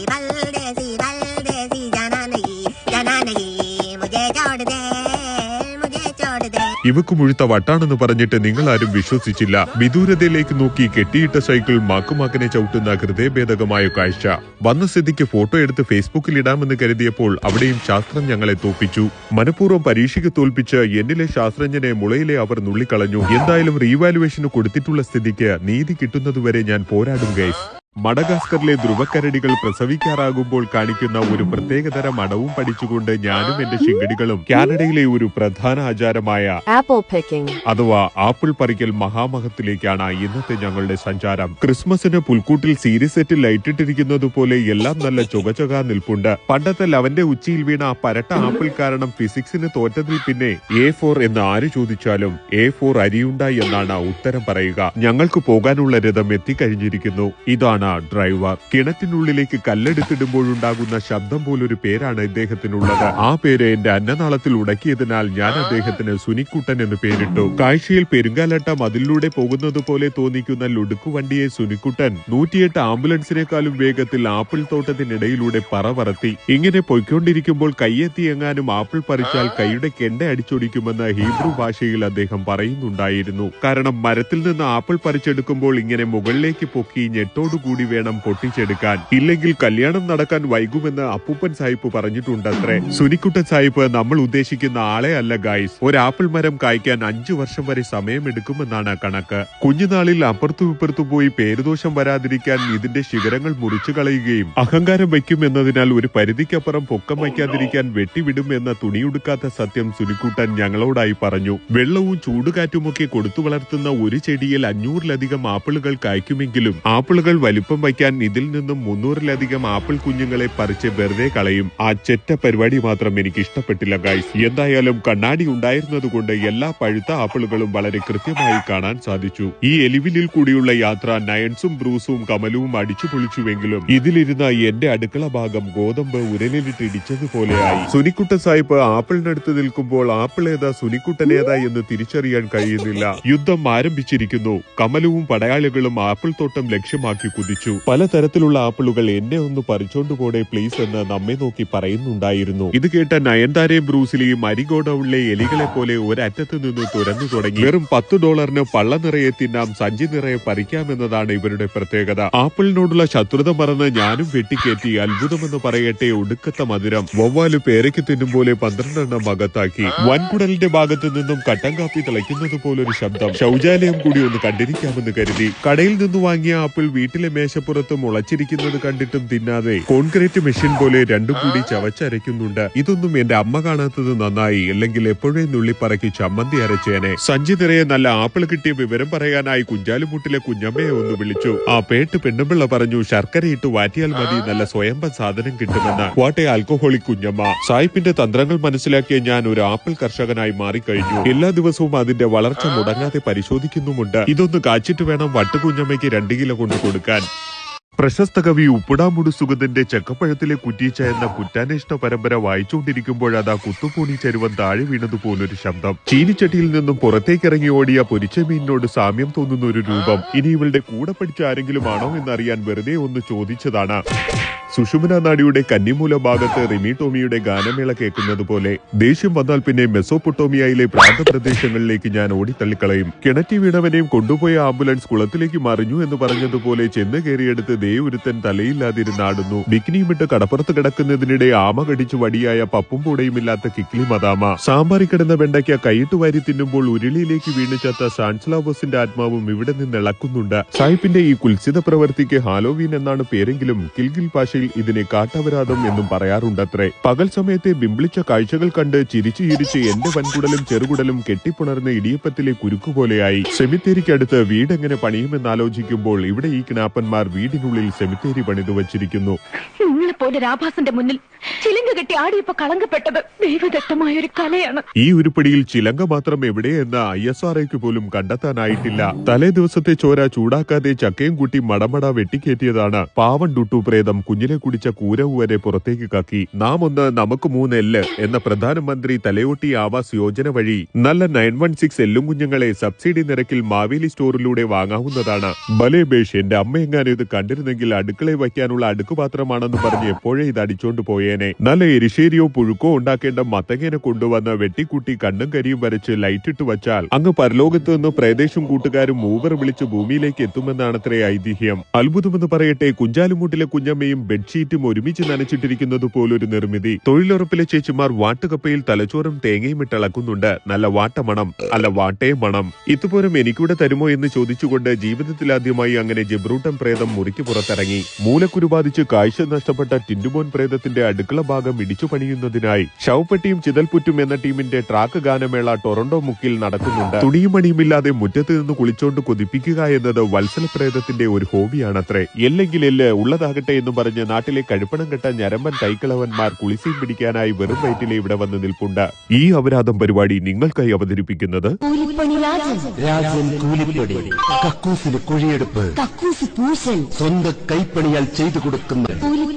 ഇവക്ക് മുഴുത്ത വട്ടാണെന്ന് പറഞ്ഞിട്ട് നിങ്ങൾ ആരും വിശ്വസിച്ചില്ല. വിദൂരതയിലേക്ക് നോക്കി കെട്ടിയിട്ട സൈക്കിൾ മാക്കുമാക്കനെ ചവിട്ടുന്ന ഹൃദയഭേദകമായ കാഴ്ച. വന്ന സ്ഥിതിക്ക് ഫോട്ടോ എടുത്ത് ഫേസ്ബുക്കിൽ ഇടാമെന്ന് കരുതിയപ്പോൾ അവിടെയും ശാസ്ത്രം ഞങ്ങളെ തോൽപ്പിച്ചു. മനഃപൂർവ്വം പരീക്ഷയ്ക്ക് തോൽപ്പിച്ച് എന്നിലെ ശാസ്ത്രജ്ഞനെ മുളയിലെ അവർ നുള്ളിക്കളഞ്ഞു. എന്തായാലും റീവാലുവേഷന് കൊടുത്തിട്ടുള്ള സ്ഥിതിക്ക് നീതി കിട്ടുന്നതുവരെ ഞാൻ പോരാടും ഗൈസ്. മഡഗാസ്കറിലെ ധ്രുവക്കരടികൾ പ്രസവിക്കാറാകുമ്പോൾ കാണിക്കുന്ന ഒരു പ്രത്യേകതരം അടവും പഠിച്ചുകൊണ്ട് ഞാനും എന്റെ ശിങ്കടികളും കാനഡയിലെ ഒരു പ്രധാന ആചാരമായ ആപ്പിൾ പിക്കിംഗ് അഥവാ ആപ്പിൾ പറിക്കൽ മഹാമഹത്തിലേക്കാണ് ഇന്നത്തെ ഞങ്ങളുടെ സഞ്ചാരം. ക്രിസ്മസിന് പുൽക്കൂട്ടിൽ സീരീസ് സെറ്റിൽ ലൈറ്റിട്ടിരിക്കുന്നത് പോലെ എല്ലാം നല്ല ചൊകചൊകാ നിൽപ്പുണ്ട്. പണ്ടത്തെ ലവന്റെ ഉച്ചിയിൽ വീണ ആ പരട്ട ആപ്പിൾ കാരണം ഫിസിക്സിന് തോറ്റതിൽ പിന്നെ A4 എന്ന് ആര് ചോദിച്ചാലും A4 അരിയുണ്ട എന്നാണ് ഉത്തരം പറയുക. ഞങ്ങൾക്ക് പോകാനുള്ള രഥം എത്തിക്കഴിഞ്ഞിരിക്കുന്നു. ഇതാണ് ഡ്രൈവർ. കിണറ്റിനുള്ളിലേക്ക് കല്ലെടുത്തിടുമ്പോഴുണ്ടാകുന്ന ശബ്ദം പോലൊരു പേരാണ് ഇദ്ദേഹത്തിനുള്ളത്. ആ പേര് എന്റെ അന്നനാളത്തിൽ ഉടക്കിയതിനാൽ ഞാൻ അദ്ദേഹത്തിന് സുനിക്കുട്ടൻ എന്ന് പേരിട്ടു. കാഴ്ചയിൽ പെരുങ്കാലട്ട മതിലൂടെ പോകുന്നത് പോലെ തോന്നിക്കുന്ന ലുടുക്കുവണ്ടിയെ സുനിക്കുട്ടൻ 108 ആംബുലൻസിനേക്കാളും വേഗത്തിൽ ആപ്പിൾ തോട്ടത്തിനിടയിലൂടെ പറവറത്തി. ഇങ്ങനെ പൊയ്ക്കൊണ്ടിരിക്കുമ്പോൾ കയ്യെത്തി എങ്ങാനും ആപ്പിൾ പറിച്ചാൽ കൈയുടെ കെണ്ട അടിച്ചൊടിക്കുമെന്ന് ഹീബ്രു ഭാഷയിൽ അദ്ദേഹം പറയുന്നുണ്ടായിരുന്നു. കാരണം മരത്തിൽ നിന്ന് ആപ്പിൾ പറിച്ചെടുക്കുമ്പോൾ ഇങ്ങനെ മുകളിലേക്ക് പൊക്കി ഞെട്ടോടുകൂടി കൂടി വേണം പൊട്ടിച്ചെടുക്കാൻ. ഇല്ലെങ്കിൽ കല്യാണം നടക്കാൻ വൈകുമെന്ന് അപ്പൂപ്പൻ സാഹിബ് പറഞ്ഞിട്ടുണ്ടത്രേ. സുനിക്കുട്ടൻ സാഹിബ് നമ്മൾ ഉദ്ദേശിക്കുന്ന ആളെ അല്ല ഗൈസ്. ഒരു ആപ്പിൾ മരം കായ്ക്കാൻ 5 വർഷം വരെ സമയമെടുക്കുമെന്നാണ് കണക്ക്. കുഞ്ഞുനാളിൽ അപ്പുറത്തും ഇപ്പുറത്തും പോയി പേരുദോഷം വരാതിരിക്കാൻ ഇതിന്റെ ശിഖരങ്ങൾ മുറിച്ചു കളയുകയും അഹങ്കാരം വയ്ക്കുമെന്നതിനാൽ ഒരു പരിധിക്കപ്പുറം പൊക്കം വയ്ക്കാതിരിക്കാൻ വെട്ടിവിടും എന്ന തുണിയുടുക്കാത്ത സത്യം സുനിക്കുട്ടൻ ഞങ്ങളോടായി പറഞ്ഞു. വെള്ളവും ചൂടുകാറ്റുമൊക്കെ കൊടുത്തു വളർത്തുന്ന ഒരു ചെടിയിൽ 500-ലധികം ആപ്പിളുകൾ കായ്ക്കുമെങ്കിലും ആപ്പിളുകൾ വലിപ്പം വയ്ക്കാൻ ഇതിൽ നിന്നും 300-ലധികം ആപ്പിൾ കുഞ്ഞുങ്ങളെ പറിച്ച് വെറുതെ കളയും. ആ ചെറ്റ പരിപാടി മാത്രം എനിക്ക് ഇഷ്ടപ്പെട്ടില്ല ഗൈസ്. എന്തായാലും കണ്ണാടി ഉണ്ടായിരുന്നതുകൊണ്ട് എല്ലാ പഴുത്ത ആപ്പിളുകളും വളരെ കൃത്യമായി കാണാൻ സാധിച്ചു. ഈ എലിവിലിൽ കൂടിയുള്ള യാത്ര നയൻസും ബ്രൂസും കമലവും അടിച്ചു പൊളിച്ചുവെങ്കിലും ഇതിലിരുന്ന എന്റെ അടുക്കള ഭാഗം ഗോതമ്പ് ഉരലിലിട്ട് ഇടിച്ചതുപോലെയായി. സുനിക്കുട്ടൻ സാഹിബ് ആപ്പിളിനടുത്ത് നിൽക്കുമ്പോൾ ആപ്പിൾ ഏതാ സുനിക്കുട്ടനേതാ എന്ന് തിരിച്ചറിയാൻ കഴിയുന്നില്ല. യുദ്ധം ആരംഭിച്ചിരിക്കുന്നു. കമലവും പടയാളികളും ആപ്പിൾ തോട്ടം ലക്ഷ്യമാക്കി കുതിച്ചു. പലതരത്തിലുള്ള ആപ്പിളുകൾ എന്നെ ഒന്ന് പറിച്ചോണ്ടുപോടെ പ്ലീസ് എന്ന് നമ്മെ നോക്കി പറയുന്നുണ്ടായിരുന്നു. ഇത് കേട്ട നയൻതാരയും ബ്രൂസിലിയും അരിഗോഡൌണിലെ എലികളെ പോലെ ഒരറ്റത്ത് നിന്ന് തുരന്നു തുടങ്ങി. വെറും $10 പള്ള നിറയെ തിന്നാം, സഞ്ചി നിറയെ പറിക്കാമെന്നതാണ് ഇവരുടെ പ്രത്യേകത. ആപ്പിളിനോടുള്ള ശത്രുത മറന്ന് ഞാനും വെട്ടിക്കേറ്റി. അത്ഭുതമെന്ന് പറയട്ടെ, ഒടുക്കത്ത മധുരം. വവ്വാല് പേരയ്ക്ക് തിന്നും പോലെ 12 അകത്താക്കി. വൻകുടലിന്റെ ഭാഗത്തു നിന്നും കട്ടൻ കാപ്പി തിളയ്ക്കുന്നത് പോലൊരു ശബ്ദം. ശൗചാലയം കൂടി ഒന്ന് കണ്ടിരിക്കാമെന്ന് കരുതി കടയിൽ നിന്ന് വാങ്ങിയ ആപ്പിൾ വീട്ടിലെ മേശപ്പുറത്ത് മുളച്ചിരിക്കുന്നത് കണ്ടിട്ടും തിന്നാതെ കോൺക്രീറ്റ് മെഷീൻ പോലെ രണ്ടും കൂടി ചവച്ചരയ്ക്കുന്നുണ്ട്. ഇതൊന്നും എന്റെ അമ്മ കാണാത്തത് നന്നായി, അല്ലെങ്കിൽ എപ്പോഴേ നുള്ളിപ്പറക്കി ചമ്മന്തി അരച്ചേനെ. സഞ്ചി നിറയെ നല്ല ആപ്പിൾ കിട്ടിയ വിവരം പറയാനായി കുഞ്ചാലുമുട്ടിലെ കുഞ്ഞമ്മയെ ഒന്ന് വിളിച്ചു. ആ പേട്ട് പെണ്ണുപിള്ള പറഞ്ഞു ശർക്കരയിട്ട് വാറ്റിയാൽ മതി, നല്ല സ്വയംഭം സാധനം കിട്ടുമെന്ന്. വാട്ടെ ആൽക്കഹോളിക് കുഞ്ഞമ്മ. സായിപ്പിന്റെ തന്ത്രങ്ങൾ മനസ്സിലാക്കിയ ഞാൻ ഒരു ആപ്പിൾ കർഷകനായി മാറിക്കഴിഞ്ഞു. എല്ലാ ദിവസവും അതിന്റെ വളർച്ച മുടങ്ങാതെ പരിശോധിക്കുന്നുമുണ്ട്. ഇതൊന്ന് കാച്ചിട്ട് വേണം വട്ടുകുഞ്ഞമ്മയ്ക്ക് 2 കിലോ കൊണ്ട് കൊടുക്കാൻ. പ്രശസ്ത കവി ഉപ്പിടാമുടു സുഗതന്റെ ചെക്കപ്പഴത്തിലെ കുറ്റീച്ച എന്ന കുറ്റാന്വേഷണ പരമ്പര വായിച്ചുകൊണ്ടിരിക്കുമ്പോഴതാ കുത്തുപൂണി ചരുവൻ താഴെ വീണതുപോലൊരു ശബ്ദം. ചീനിച്ചട്ടിയിൽ നിന്നും പുറത്തേക്കിറങ്ങി ഓടിയ പൊരിച്ച മീനിനോട് സാമ്യം തോന്നുന്ന ഒരു രൂപം. ഇനി ഇവളുടെ കൂടെ പഠിച്ച ആരെങ്കിലും ആണോ എന്നറിയാൻ വെറുതെ ഒന്ന് ചോദിച്ചതാണ്. സുഷുമ്ന നാഡിയുടെ കന്നിമൂല ഭാഗത്ത് റിമി ടോമിയുടെ ഗാനമേള കേൾക്കുന്നത് പോലെ ദേഷ്യം വന്നാൽ പിന്നെ മെസോപ്പൊട്ടോമിയയിലെ പ്രാന്തപ്രദേശങ്ങളിലേക്ക് ഞാൻ ഓടിത്തള്ളിക്കളയും. കിണറ്റി വീണവനെയും കൊണ്ടുപോയ ആംബുലൻസ് കുളത്തിലേക്ക് മറിഞ്ഞു എന്ന് പറഞ്ഞതുപോലെ ചെന്ന് കയറിയെടുത്ത് ഒരുത്തൻ തലയില്ലാതിരുന്നാടുന്നു. ബിക്കിനിയുമിട്ട് കടപ്പുറത്ത് കിടക്കുന്നതിനിടെ ആമ കടിച്ചു വടിയായ പപ്പും പൂടയുമില്ലാത്ത കിക്ലി മദാമ. സാമ്പാറി കിടന്ന വെണ്ടയ്ക്ക കൈയിട്ട് വാരി തിന്നുമ്പോൾ ഉരുളിയിലേക്ക് വീണ് ചത്ത സാൻസ്ലാവോസിന്റെ ആത്മാവും ഇവിടെ നിന്ന് ഇളക്കുന്നുണ്ട്. സായിപ്പിന്റെ ഈ കുൽസിത പ്രവൃത്തിക്ക് ഹാലോവീൻ എന്നാണ് പേരെങ്കിലും കിൽഗിൽ ഭാഷയിൽ ഇതിനെ കാട്ടവരാതം എന്നും പറയാറുണ്ടത്രേ. പകൽ സമയത്തെ ബിംബിളിച്ച കാഴ്ചകൾ കണ്ട് ചിരിച്ചു ചിരിച്ച് എന്റെ വൻകുടലും ചെറുകുടലും കെട്ടിപ്പുണർന്ന ഇടിയപ്പത്തിലെ കുരുക്കുപോലെയായി. സെമിത്തേരിക്കടുത്ത് വീടെങ്ങനെ പണിയുമെന്നാലോചിക്കുമ്പോൾ ഇവിടെ ഈ കിണാപ്പന്മാർ വീടിനുള്ളിൽ സെമിത്തേരി പണിതു വച്ചിരിക്കുന്നു. നിങ്ങളെപ്പോലെ രാഭാസന്റെ മുന്നിൽ ചിലങ്ക കെട്ടി ആടിയപ്പോ കളങ്കപ്പെട്ടത് ദൈവദത്തമായ ഒരു കലയാണ്. ഈ ഉരുപ്പടിയിൽ ചിലങ്ക മാത്രം എവിടെയെന്ന് ISROയ്ക്ക് പോലും കണ്ടെത്താനായിട്ടില്ല. തലേ ദിവസത്തെ ചോര ചൂടാക്കാതെ ചക്കയും കൂട്ടി മടമട വെട്ടിക്കേറ്റിയതാണ്. പാവൻ ഡുട്ടു പ്രേതം കുഞ്ഞിലെ കുടിച്ച കൂരവ് വരെ പുറത്തേക്ക് കക്കി. നാം ഒന്ന് നമുക്ക് 3 എല്ല് എന്ന പ്രധാനമന്ത്രി തലയോട്ടി ആവാസ് യോജന വഴി നല്ല 916 എല്ലും കുഞ്ഞുങ്ങളെ സബ്സിഡി നിരക്കിൽ മാവേലി സ്റ്റോറിലൂടെ വാങ്ങാവുന്നതാണ്. ബലേ ബേഷ്, എന്റെ അമ്മ എങ്ങാനും ഇത് കണ്ടിരുന്നെങ്കിൽ അടുക്കളയിൽ വയ്ക്കാനുള്ള അടുക്കുപാത്രമാണെന്ന് പറഞ്ഞ് എപ്പോഴേ ഇത് അടിച്ചോണ്ട് പോയേനെ. നല്ല എരിശ്ശേരിയോ പുഴുക്കോ ഉണ്ടാക്കേണ്ട മത്തങ്ങേനെ കൊണ്ടുവന്ന് വെട്ടിക്കൂട്ടി കണ്ണും കരിയും വരച്ച് ലൈറ്റിട്ട് വച്ചാൽ അങ്ങ് പരലോകത്ത് നിന്ന് പ്രേദേശം കൂട്ടുകാരും ഊബർ വിളിച്ച് ഭൂമിയിലേക്ക് എത്തുമെന്നാണത്രേ ഐതിഹ്യം. അത്ഭുതമെന്ന് പറയട്ടെ, കുഞ്ചാലുമൂട്ടിലെ കുഞ്ഞമ്മയും ബെഡ്ഷീറ്റും ഒരുമിച്ച് നനച്ചിട്ടിരിക്കുന്നത് പോലൊരു നിർമ്മിതി. തൊഴിലുറപ്പിലെ ചേച്ചിമാർ വാട്ടുകപ്പയിൽ തലച്ചോറും തേങ്ങയും ഇട്ടളക്കുന്നുണ്ട്. നല്ല വാട്ടമണം, അല്ല വാട്ടേ മണം. ഇതുപോലും എനിക്കൂടെ തരുമോ എന്ന് ചോദിച്ചുകൊണ്ട് ജീവിതത്തിലാദ്യമായി അങ്ങനെ ജബ്രൂട്ടൻ പ്രേതം മുറിക്ക് പുറത്തിറങ്ങി. മൂലക്കുരു ബാധിച്ച് കാഴ്ച നഷ്ടപ്പെട്ട ടിൻഡുമോൻ പ്രേതത്തിന്റെ അടുക്കള ഭാഗം ഇടിച്ചു പണിയുന്നതിനായി ശവപ്പെട്ടിയും ചിതൽപുറ്റും എന്ന ടീമിന്റെ ട്രാക്ക് ഗാനമേള ടൊറന്റോ മുക്കിൽ നടക്കുന്നുണ്ട്. തുണിയും മണിയുമില്ലാതെ മുറ്റത്ത് നിന്ന് കുളിച്ചോണ്ട് കൊതിപ്പിക്കുക എന്നത് വത്സല പ്രേതത്തിന്റെ ഒരു ഹോബിയാണത്രേ. അല്ലെങ്കിൽ എല്ല് ഉള്ളതാകട്ടെ എന്ന് പറഞ്ഞ് നാട്ടിലെ കഴുപ്പണം കെട്ട ഞരമ്പൻ കൈക്കളവന്മാർ കുളിസീൻ പിടിക്കാനായി വെറും വയറ്റിലെ ഇവിടെ വന്ന് നിൽപ്പുണ്ട്. ഈ അപരാധം പരിപാടി നിങ്ങൾക്കായി അവതരിപ്പിക്കുന്നത് രാജൻ കൂലിപ്പടി, കക്കൂസിന് കുഴിയെടുപ്പ്, കക്കൂസ് പൂശൽ, സ്വന്തം കൈപ്പണിയാൽ ചെയ്തു കൊടുക്കുന്ന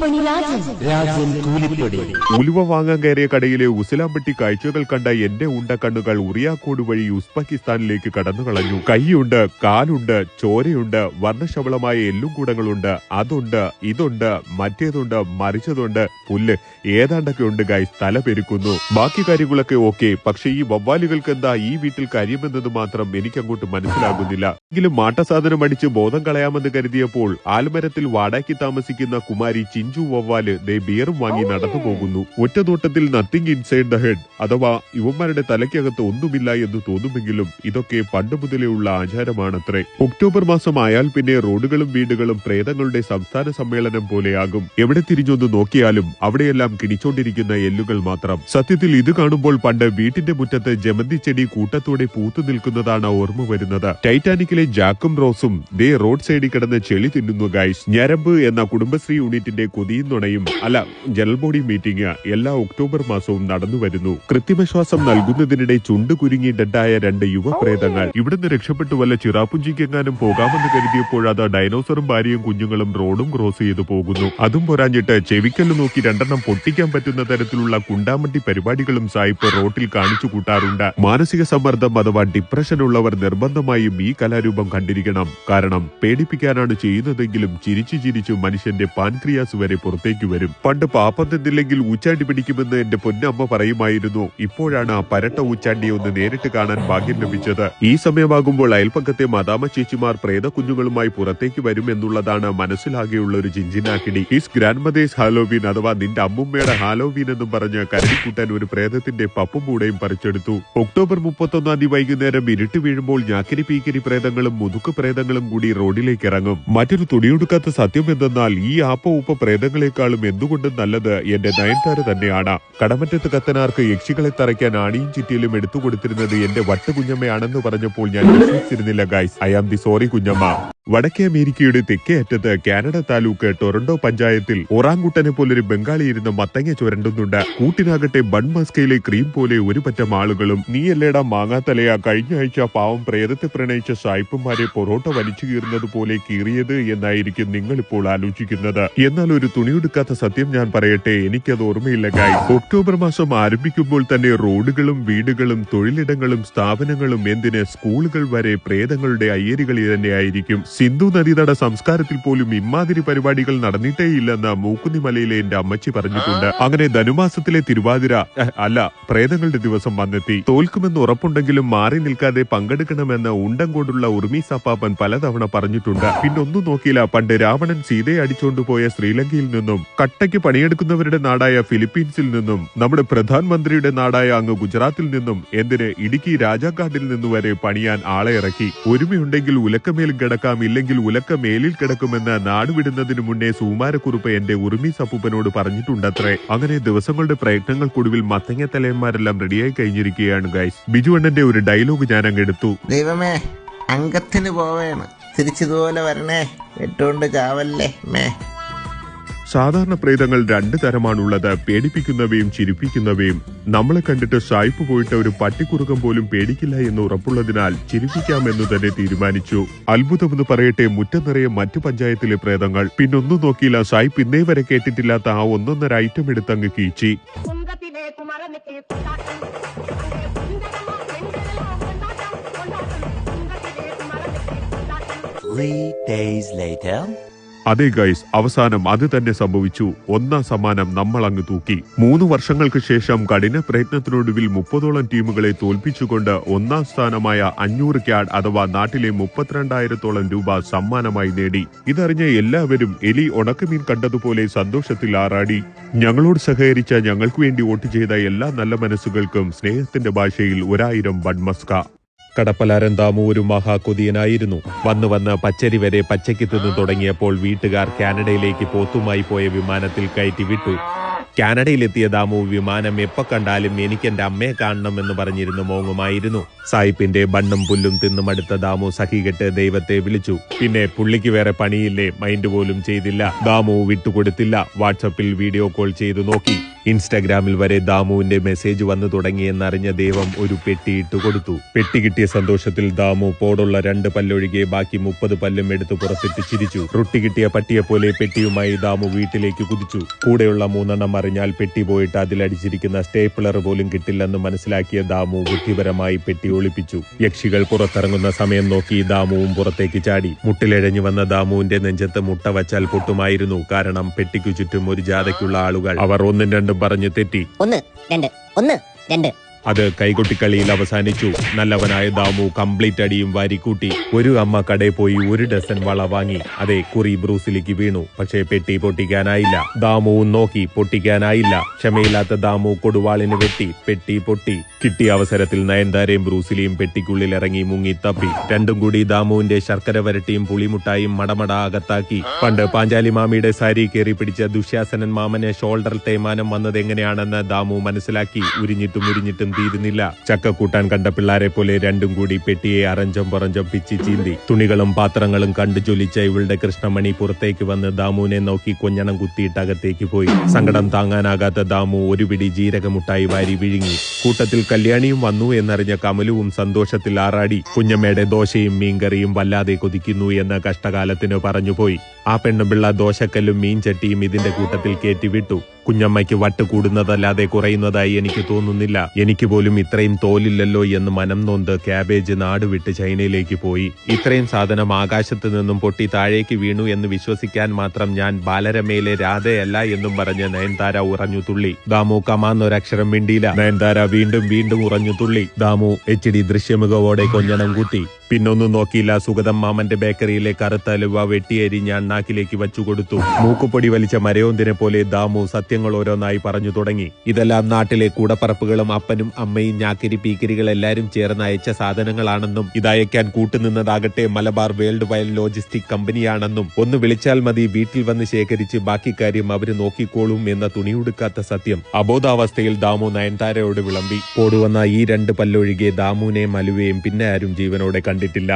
രാജൻ കൂലിപ്പടി. ഉലുവ വാങ്ങാൻ കയറിയ കടയിലെ ഉസിലാമ്പട്ടി കാഴ്ചകൾ കണ്ട എന്റെ ഉണ്ടക്കണ്ണുകൾ ഉറിയാക്കോട് വഴി ഉസ്ബെക്കിസ്ഥാനിലേക്ക് കടന്നുകളഞ്ഞു. കൈയുണ്ട്, കാലുണ്ട്, ചോരയുണ്ട്, വർണ്ണശബളമായ എല്ലുംകൂടങ്ങളുണ്ട്, അതുണ്ട്, ഇതുണ്ട്, മറ്റേതുണ്ട്, മറിച്ചതുണ്ട്, പുല്ല് ഏതാണ്ടൊക്കെ ഉണ്ട് ഗൈസ്. തല പെരുക്കുന്നു. ബാക്കി കാര്യങ്ങളൊക്കെ ഓക്കെ. പക്ഷെ ഈ വവ്വാലുകൾക്ക് എന്താ ഈ വീട്ടിൽ കാര്യമെന്നത് മാത്രം എനിക്കങ്ങോട്ട് മനസ്സിലാകുന്നില്ല. എങ്കിലും മാട്ടസാധനം അടിച്ച് ബോധം കളയാമെന്ന് കരുതിയപ്പോൾ ആൽമരത്തിൽ വാടകയ്ക്ക് താമസിക്കുന്ന കുമാരി ചിഞ്ചു വവ്വാല് ദേ ബിയറും വാങ്ങി നടന്നു പോകുന്നു. ഒറ്റ നോട്ടത്തിൽ നത്തിങ് ഇൻസൈഡ് ദ ഹെഡ് അഥവാ ഇവന്മാരുടെ തലയ്ക്കകത്ത് ഒന്നുമില്ല എന്ന് തോന്നുമെങ്കിലും ഇതൊക്കെ പണ്ട് മുതലേ ഉള്ള ആചാരമാണത്രേ. ഒക്ടോബർ മാസം ആയാൽ പിന്നെ റോഡുകളും വീടുകളും പ്രേതങ്ങളുടെ സംസ്ഥാന സമ്മേളനം പോലെയാകും. എവിടെ തിരിഞ്ഞൊന്ന് നോക്കിയാലും അവിടെയെല്ലാം കിണിച്ചോണ്ടിരിക്കുന്ന എല്ലുകൾ മാത്രം. സത്യത്തിൽ ഇത് കാണുമ്പോൾ പണ്ട് വീട്ടിന്റെ മുറ്റത്ത് ജമന്തി ചെടി കൂട്ടത്തോടെ പൂത്തു നിൽക്കുന്നതാണ് ഓർമ്മ വരുന്നത്. ടൈറ്റാനിക്കിലെ ജാക്കും റോസും ദേ റോഡ് സൈഡിൽ കിടന്ന് ചെളി തിന്നുന്നു ഗൈസ്. ഞരമ്പ് എന്ന കുടുംബശ്രീ യൂണിറ്റിന്റെ കൊതിയും നുണയും അല്ല ജനറൽ ബോഡി മീറ്റിംഗ് എല്ലാ ഒക്ടോബർ മാസവും നടന്നു വരുന്നു. കൃത്രിമശ്വാസം നൽകുന്നതിനിടെ ചുണ്ട് കുരുങ്ങി ഡെഡായ 2 യുവപ്രേതങ്ങൾ. ഇവിടുന്ന് രക്ഷപ്പെട്ടു വല്ല ചിറാപ്പുഞ്ചിക്കെങ്ങാനും പോകാമെന്ന് കരുതിയപ്പോഴത് ഡൈനോസറും ഭാര്യയും കുഞ്ഞുങ്ങളും റോഡും ക്രോസ് ചെയ്തു പോകുന്നു. അതും പോരാഞ്ഞിട്ട് ചെവിക്കല്ല് നോക്കി 2 എണ്ണം പൊട്ടിക്കാൻ പറ്റുന്ന തരത്തിലുള്ള കുണ്ടാമട്ടി പരിപാടികളും സായിപ്പ് റോട്ടിൽ കാണിച്ചു കൂട്ടാറുണ്ട്. മാനസിക സമ്മർദ്ദം അഥവാ ഡിപ്രഷൻ ഉള്ളവർ നിർബന്ധമായും ഈ കലാരൂപം കണ്ടിരിക്കണം. കാരണം പേടിപ്പിക്കാനാണ് ചെയ്യുന്നതെങ്കിലും ചിരിച്ചു ചിരിച്ചു മനുഷ്യന്റെ പാൻക്രിയാസ് വരെ പുറത്തേക്ക് വരും. പണ്ട് പാപ്പം തിന്നില്ലെങ്കിൽ ഊച്ചാണ്ടി പിടിക്കുമെന്ന് എന്റെ പൊന്നമ്മ പറയുമായിരുന്നു. ഇപ്പോഴാണ് ആ പരട്ട ഊച്ചാണ്ടിയെ ഒന്ന് നേരിട്ട് കാണാൻ ഭാഗ്യം ലഭിച്ചത്. ഈ സമയമാകുമ്പോൾ അയൽപ്പക്കത്തെ മദാമ ചേച്ചിമാർ പ്രേത കുഞ്ഞുങ്ങളുമായി പുറത്തേക്ക് വരും എന്നുള്ളതാണ് മനസ്സിലാകെയുള്ള ഒരു ചിഞ്ചിനാക്കിടി. ഹിസ് ഗ്രാൻഡ് മദേഴ്സ് ഹാലോവീൻ അഥവാ നിന്റെ അമ്മുമ്മയുടെ ഹാലോവീൻ എന്നും പറഞ്ഞ് കരടിക്കൂട്ടാൻ ഒരു പ്രേതത്തിന്റെ പപ്പും പൂടയും പറിച്ചെടുത്തു. ഒക്ടോബർ 31 വൈകുന്നേരം ഇരുട്ട് വീഴുമ്പോൾ ഞാക്കിരി പീക്കിരി പ്രേതങ്ങളും മുതുക്ക് പ്രേതങ്ങളും കൂടി റോഡിലേക്ക് ഇറങ്ങും. മറ്റൊരു തുണിയൊടുക്കാത്ത സത്യം എന്തെന്നാൽ ഈ ആപ്പ ഉപ്പ പ്രേതങ്ങളെക്കാളും എന്തുകൊണ്ടും നല്ലത് എന്റെ നയൻതാര തന്നെയാണ്. കടമറ്റത്ത് കത്തനാർക്ക് യക്ഷികളെ തറയ്ക്കാൻ ആണിയും ചിറ്റിയിലും എടുത്തു കൊടുത്തിരുന്നത് എന്റെ വട്ടുകുഞ്ഞമ്മയാണെന്ന് പറഞ്ഞപ്പോൾ ഞാൻ വിശ്വസിച്ചിരുന്നില്ല guys. I am the sorry കുഞ്ഞമ്മ. വടക്കേ അമേരിക്കയുടെ തെക്കേ അറ്റത്ത് കാനഡ താലൂക്ക് ടൊറന്റോ പഞ്ചായത്തിൽ ഒറാങ്കുട്ടനെ പോലൊരു ബംഗാളി ഇരുന്ന് മത്തങ്ങ ചുരണ്ടുന്നുണ്ട്. കൂട്ടിനാകട്ടെ ബൺ മസ്കയിലെ ക്രീം പോലെ ഒരു പറ്റം ആളുകളും. നീയല്ലേടാ മാങ്ങാത്തലയാ കഴിഞ്ഞ ആഴ്ച പാവം പ്രേതത്തെ പ്രണയിച്ച സായിപ്പന്മാരെ പൊറോട്ട വലിച്ചു കീറുന്നത് പോലെ കീറിയത് എന്നായിരിക്കും നിങ്ങൾ ഇപ്പോൾ ആലോചിക്കുന്നത്. എന്നാൽ ഒരു തുണിയെടുക്കാത്ത സത്യം ഞാൻ പറയട്ടെ, എനിക്കത് ഓർമ്മയില്ല ഗായ്. ഒക്ടോബർ മാസം ആരംഭിക്കുമ്പോൾ തന്നെ റോഡുകളും വീടുകളും തൊഴിലിടങ്ങളും സ്ഥാപനങ്ങളും എന്തിന് സ്കൂളുകൾ വരെ പ്രേതങ്ങളുടെ അയ്യരികളിൽ തന്നെയായിരിക്കും. സിന്ധു നദീതട സംസ്കാരത്തിൽ പോലും ഇമാതിരി പരിപാടികൾ നടന്നിട്ടേയില്ലെന്ന് മൂക്കുന്നിമലയിലെ എന്റെ അമ്മച്ചി പറഞ്ഞിട്ടുണ്ട്. അങ്ങനെ ധനുമാസത്തിലെ തിരുവാതിര അല്ല പ്രേതങ്ങളുടെ ദിവസം വന്നെത്തി. തോൽക്കുമെന്ന് ഉറപ്പുണ്ടെങ്കിലും മാറി നിൽക്കാതെ പങ്കെടുക്കണമെന്ന് ഉണ്ടങ്കോടുള്ള ഉർമീസ് അപ്പാപ്പൻ പലതവണ പറഞ്ഞിട്ടുണ്ട്. പിന്നൊന്നും നോക്കിയില്ല. പണ്ട് രാവണൻ സീതയെ അടിച്ചുകൊണ്ടുപോയ ശ്രീലങ്കയിൽ നിന്നും കട്ടയ്ക്ക് പണിയെടുക്കുന്നവരുടെ നാടായ ഫിലിപ്പീൻസിൽ നിന്നും നമ്മുടെ പ്രധാനമന്ത്രിയുടെ നാടായ അങ്ങ് ഗുജറാത്തിൽ നിന്നും എന്തിന് ഇടുക്കി രാജാക്കാട്ടിൽ നിന്നു വരെ പണിയാൻ ആളെ ഇറക്കി. ഒരുമയുണ്ടെങ്കിൽ ഉലക്കമേലും കിടക്കാം, ഇല്ലെങ്കിൽ ഉലക്ക മേലിൽ കിടക്കുമെന്ന് നാടുവിടുന്നതിന് മുന്നേ സുകുമാരക്കുറുപ്പ് എന്റെ ഉർമീസ് അപ്പൂപ്പനോട് പറഞ്ഞിട്ടുണ്ടത്രേ. അങ്ങനെ ദിവസങ്ങളുടെ പ്രയത്നങ്ങൾക്കൊടുവിൽ മത്തങ്ങ തലയന്മാരെല്ലാം റെഡിയായി കഴിഞ്ഞിരിക്കുകയാണ് ഗൈസ്. ബിജു അണ്ണന്റെ ഒരു ഡയലോഗ് ഞാൻ അങ്ങെടുത്തു. ദൈവമേ അംഗത്തിന് പോവേണ്, തിരിച്ചതുപോലെ വരണേ, വെട്ടുകൊണ്ട് ചാവല്ലേ മേ. സാധാരണ പ്രേതങ്ങൾ 2 തരമാണുള്ളത്, പേടിപ്പിക്കുന്നവയും ചിരിപ്പിക്കുന്നവയും. നമ്മളെ കണ്ടിട്ട് സായിപ്പ് പോയിട്ട് ഒരു പട്ടിക്കുറുക്കം പോലും പേടിക്കില്ല എന്ന് ഉറപ്പുള്ളതിനാൽ ചിരിപ്പിക്കാമെന്ന് തന്നെ തീരുമാനിച്ചു. അത്ഭുതമെന്ന് പറയട്ടെ, മുറ്റം നിറയെ മറ്റു പഞ്ചായത്തിലെ പ്രേതങ്ങൾ. പിന്നൊന്നും നോക്കിയില്ല, സായിപ്പ് ഇന്നേ വരെ കേട്ടിട്ടില്ലാത്ത ആ 1.5 ഐറ്റം എടുത്തങ്ങ് കീച്ചി. 3 days later. അതെ ഗൈസ്, അവസാനം അത് തന്നെ സംഭവിച്ചു. 1ാം സമ്മാനം നമ്മൾ അങ്ങ് തൂക്കി. 3 വർഷങ്ങൾക്ക് ശേഷം കഠിന പ്രയത്നത്തിനൊടുവിൽ 30ഓളം ടീമുകളെ തോൽപ്പിച്ചുകൊണ്ട് 1ാം സ്ഥാനമായ 500 ക്യാഡ് അഥവാ നാട്ടിലെ 32,000ഓളം രൂപ സമ്മാനമായി നേടി. ഇതറിഞ്ഞ എല്ലാവരും എലി ഉണക്കമീൻ കണ്ടതുപോലെ സന്തോഷത്തിൽ ആറാടി. ഞങ്ങളോട് സഹകരിച്ച, ഞങ്ങൾക്ക് വേണ്ടി വോട്ട് ചെയ്ത എല്ലാ നല്ല മനസ്സുകൾക്കും സ്നേഹത്തിന്റെ ഭാഷയിൽ 1000 ബൺമസ്ക. കടപ്പലാരൻ ദാമു ഒരു മഹാകൊതിയനായിരുന്നു. വന്ന് പച്ചരി വരെ പച്ചയ്ക്ക് തിന്നു തുടങ്ങിയപ്പോൾ വീട്ടുകാർ കാനഡയിലേക്ക് പോത്തുമായി പോയ വിമാനത്തിൽ കയറ്റി വിട്ടു. കാനഡയിലെത്തിയ ദാമു വിമാനം എപ്പോ കണ്ടാലും എനിക്കെന്റെ അമ്മയെ കാണണമെന്ന് പറഞ്ഞിരുന്നു മോങ്ങുമായിരുന്നു. സായിപ്പിന്റെ ബണ്ണും പുല്ലും തിന്നുമടുത്ത ദാമു സഖികെട്ട് ദൈവത്തെ വിളിച്ചു. പിന്നെ പുള്ളിക്ക് വേറെ പണിയില്ലേ, മൈൻഡ് പോലും ചെയ്തില്ല. ദാമു വിട്ടുകൊടുത്തില്ല. വാട്സപ്പിൽ വീഡിയോ കോൾ ചെയ്തു നോക്കി. ഇൻസ്റ്റാഗ്രാമിൽ വരെ ദാമുവിന്റെ മെസ്സേജ് വന്നു തുടങ്ങിയെന്നറിഞ്ഞ ദേവം ഒരു പെട്ടി ഇട്ടുകൊടുത്തു. പെട്ടി കിട്ടിയ സന്തോഷത്തിൽ ദാമു പോടുള്ള 2 പല്ലൊഴികെ ബാക്കി 30 പല്ലും എടുത്ത് പുറത്തിട്ട് ചിരിച്ചു. റൊട്ടി കിട്ടിയ പട്ടിയെപ്പോലെ പെട്ടിയുമായി ദാമു വീട്ടിലേക്ക് കുതിച്ചു. കൂടെയുള്ള 3 അറിഞ്ഞാൽ പെട്ടി പോയിട്ട് അതിലടിച്ചിരിക്കുന്ന സ്റ്റേപ്പിളർ പോലും കിട്ടില്ലെന്ന് മനസ്സിലാക്കിയ ദാമു ബുദ്ധിപരമായി പെട്ടി ഒളിപ്പിച്ചു. യക്ഷികൾ പുറത്തിറങ്ങുന്ന സമയം നോക്കി ദാമുവും പുറത്തേക്ക് ചാടി. മുട്ടിലിഴഞ്ഞു വന്ന ദാമുവിന്റെ നെഞ്ചത്ത് മുട്ട വച്ചാൽ പൊട്ടുമായിരുന്നു. കാരണം പെട്ടിക്കു ചുറ്റും ഒരു ജാഥയ്ക്കുള്ള ആളുകൾ. അവർ 1 2 പറഞ്ഞു തെറ്റി. 1 2 1 2 അത് കൈകൊട്ടിക്കളിയിൽ അവസാനിച്ചു. നല്ലവനായ ദാമു കംപ്ലീറ്റ് അടിയും വാരിക്കൂട്ടി. ഒരു അമ്മ കടയിൽ പോയി 1 ഡസൻ വള വാങ്ങി. അതെ, കുറി ബ്രൂസിലേക്ക് വീണു. പക്ഷേ പെട്ടി പൊട്ടിക്കാനായില്ല. ദാമുവും നോക്കി, പൊട്ടിക്കാനായില്ല. ക്ഷമയില്ലാത്ത ദാമു കൊടുവാളിന് വെട്ടി. പെട്ടി പൊട്ടി. കിട്ടിയ അവസരത്തിൽ നയൻതാരയും ബ്രൂസിലിയും പെട്ടിക്കുള്ളിൽ ഇറങ്ങി മുങ്ങി തപ്പി. രണ്ടും കൂടി ദാമുവിന്റെ ശർക്കര വരട്ടിയും പുളിമുട്ടായും മടമട അകത്താക്കി. പണ്ട് പാഞ്ചാലി മാമിയുടെ സാരി കയറി പിടിച്ച ദുശ്യാസനൻ മാമന് ഷോൾഡർ തേയ്മാനം വന്നത് എങ്ങനെയാണെന്ന് ദാമു മനസ്സിലാക്കി. ഉരിഞ്ഞിട്ടും തീരുന്നില്ല. ചക്കക്കൂട്ടാൻ കണ്ട പിള്ളാരെ പോലെ രണ്ടും കൂടി പെട്ടിയെ അറഞ്ചം പുറഞ്ചം പിച്ചി ചീന്തി. തുണികളും പാത്രങ്ങളും കണ്ടു ജ്വലിച്ച ഇവളുടെ കൃഷ്ണമണി പുറത്തേക്ക് വന്ന് ദാമുവിനെ നോക്കി കൊഞ്ഞണം കുത്തിയിട്ട് അകത്തേക്ക് പോയി. സങ്കടം താങ്ങാനാകാത്ത ദാമു ഒരു പിടി ജീരകമുട്ടായി വാരി വിഴുങ്ങി. കൂട്ടത്തിൽ കല്യാണിയും വന്നു എന്നറിഞ്ഞ കമലുവും സന്തോഷത്തിൽ ആറാടി. കുഞ്ഞമ്മയുടെ ദോശയും മീൻകറിയും വല്ലാതെ കൊതിക്കുന്നു എന്ന് കഷ്ടകാലത്തിന് പറഞ്ഞുപോയി. ആ പെണ്ണുപിള്ള ദോശക്കല്ലും മീൻ ചട്ടിയും ഇതിന്റെ കൂട്ടത്തിൽ കയറ്റിവിട്ടു. കുഞ്ഞമ്മയ്ക്ക് വട്ട് കൂടുന്നതല്ലാതെ കുറയുന്നതായി എനിക്ക് തോന്നുന്നില്ല. എനിക്ക് പോലും ഇത്രയും തോലില്ലല്ലോ എന്ന് മനം നൊന്ത് ക്യാബേജ് നാടുവിട്ട് ചൈനയിലേക്ക് പോയി. ഇത്രയും സാധനം ആകാശത്ത് നിന്നും പൊട്ടി താഴേക്ക് വീണു എന്ന് വിശ്വസിക്കാൻ മാത്രം ഞാൻ ബാലരമയിലെ രാധയല്ല എന്നും പറഞ്ഞ് നയൻതാര ഉറഞ്ഞു തുള്ളി. ദാമു കമാന്നൊരക്ഷരം മിണ്ടിയില്ല. നയൻതാര വീണ്ടും ഉറഞ്ഞു തുള്ളി. ദാമു HD ദൃശ്യമികവോടെ കൊഞ്ഞണം കൂട്ടി. പിന്നൊന്നും നോക്കിയില്ല. സുഗതം മാമന്റെ ബേക്കറിയിലെ കറുത്ത അലുവ വെട്ടിയരിഞ്ഞ അണ്ണാക്കിലേക്ക് വച്ചുകൊടുത്തു. മൂക്കുപൊടി വലിച്ച മരയോന്തിനെ പോലെ ദാമു സത്യങ്ങൾ ഓരോന്നായി പറഞ്ഞു തുടങ്ങി. ഇതെല്ലാം നാട്ടിലെ കൂടപ്പറപ്പുകളും അപ്പനും അമ്മയും ഞാക്കിരി പീക്കിരികൾ എല്ലാരും ചേർന്ന് അയച്ച സാധനങ്ങളാണെന്നും ഇതയക്കാൻ കൂട്ടുനിന്നതാകട്ടെ മലബാർ വേൾഡ് വൈഡ് ലോജിസ്റ്റിക് കമ്പനിയാണെന്നും ഒന്ന് വിളിച്ചാൽ മതി വീട്ടിൽ വന്ന് ശേഖരിച്ച് ബാക്കി കാര്യം അവര് നോക്കിക്കോളും എന്ന തുണിയുടുക്കാത്ത സത്യം അബോധാവസ്ഥയിൽ ദാമു നയൻതാരയോട് വിളമ്പി. പോടുവന്ന ഈ 2 പല്ലൊഴികെ ദാമുവിനെയും അലുവയും പിന്നെ ആരും ജീവനോടെ കണ്ടിട്ടില്ല.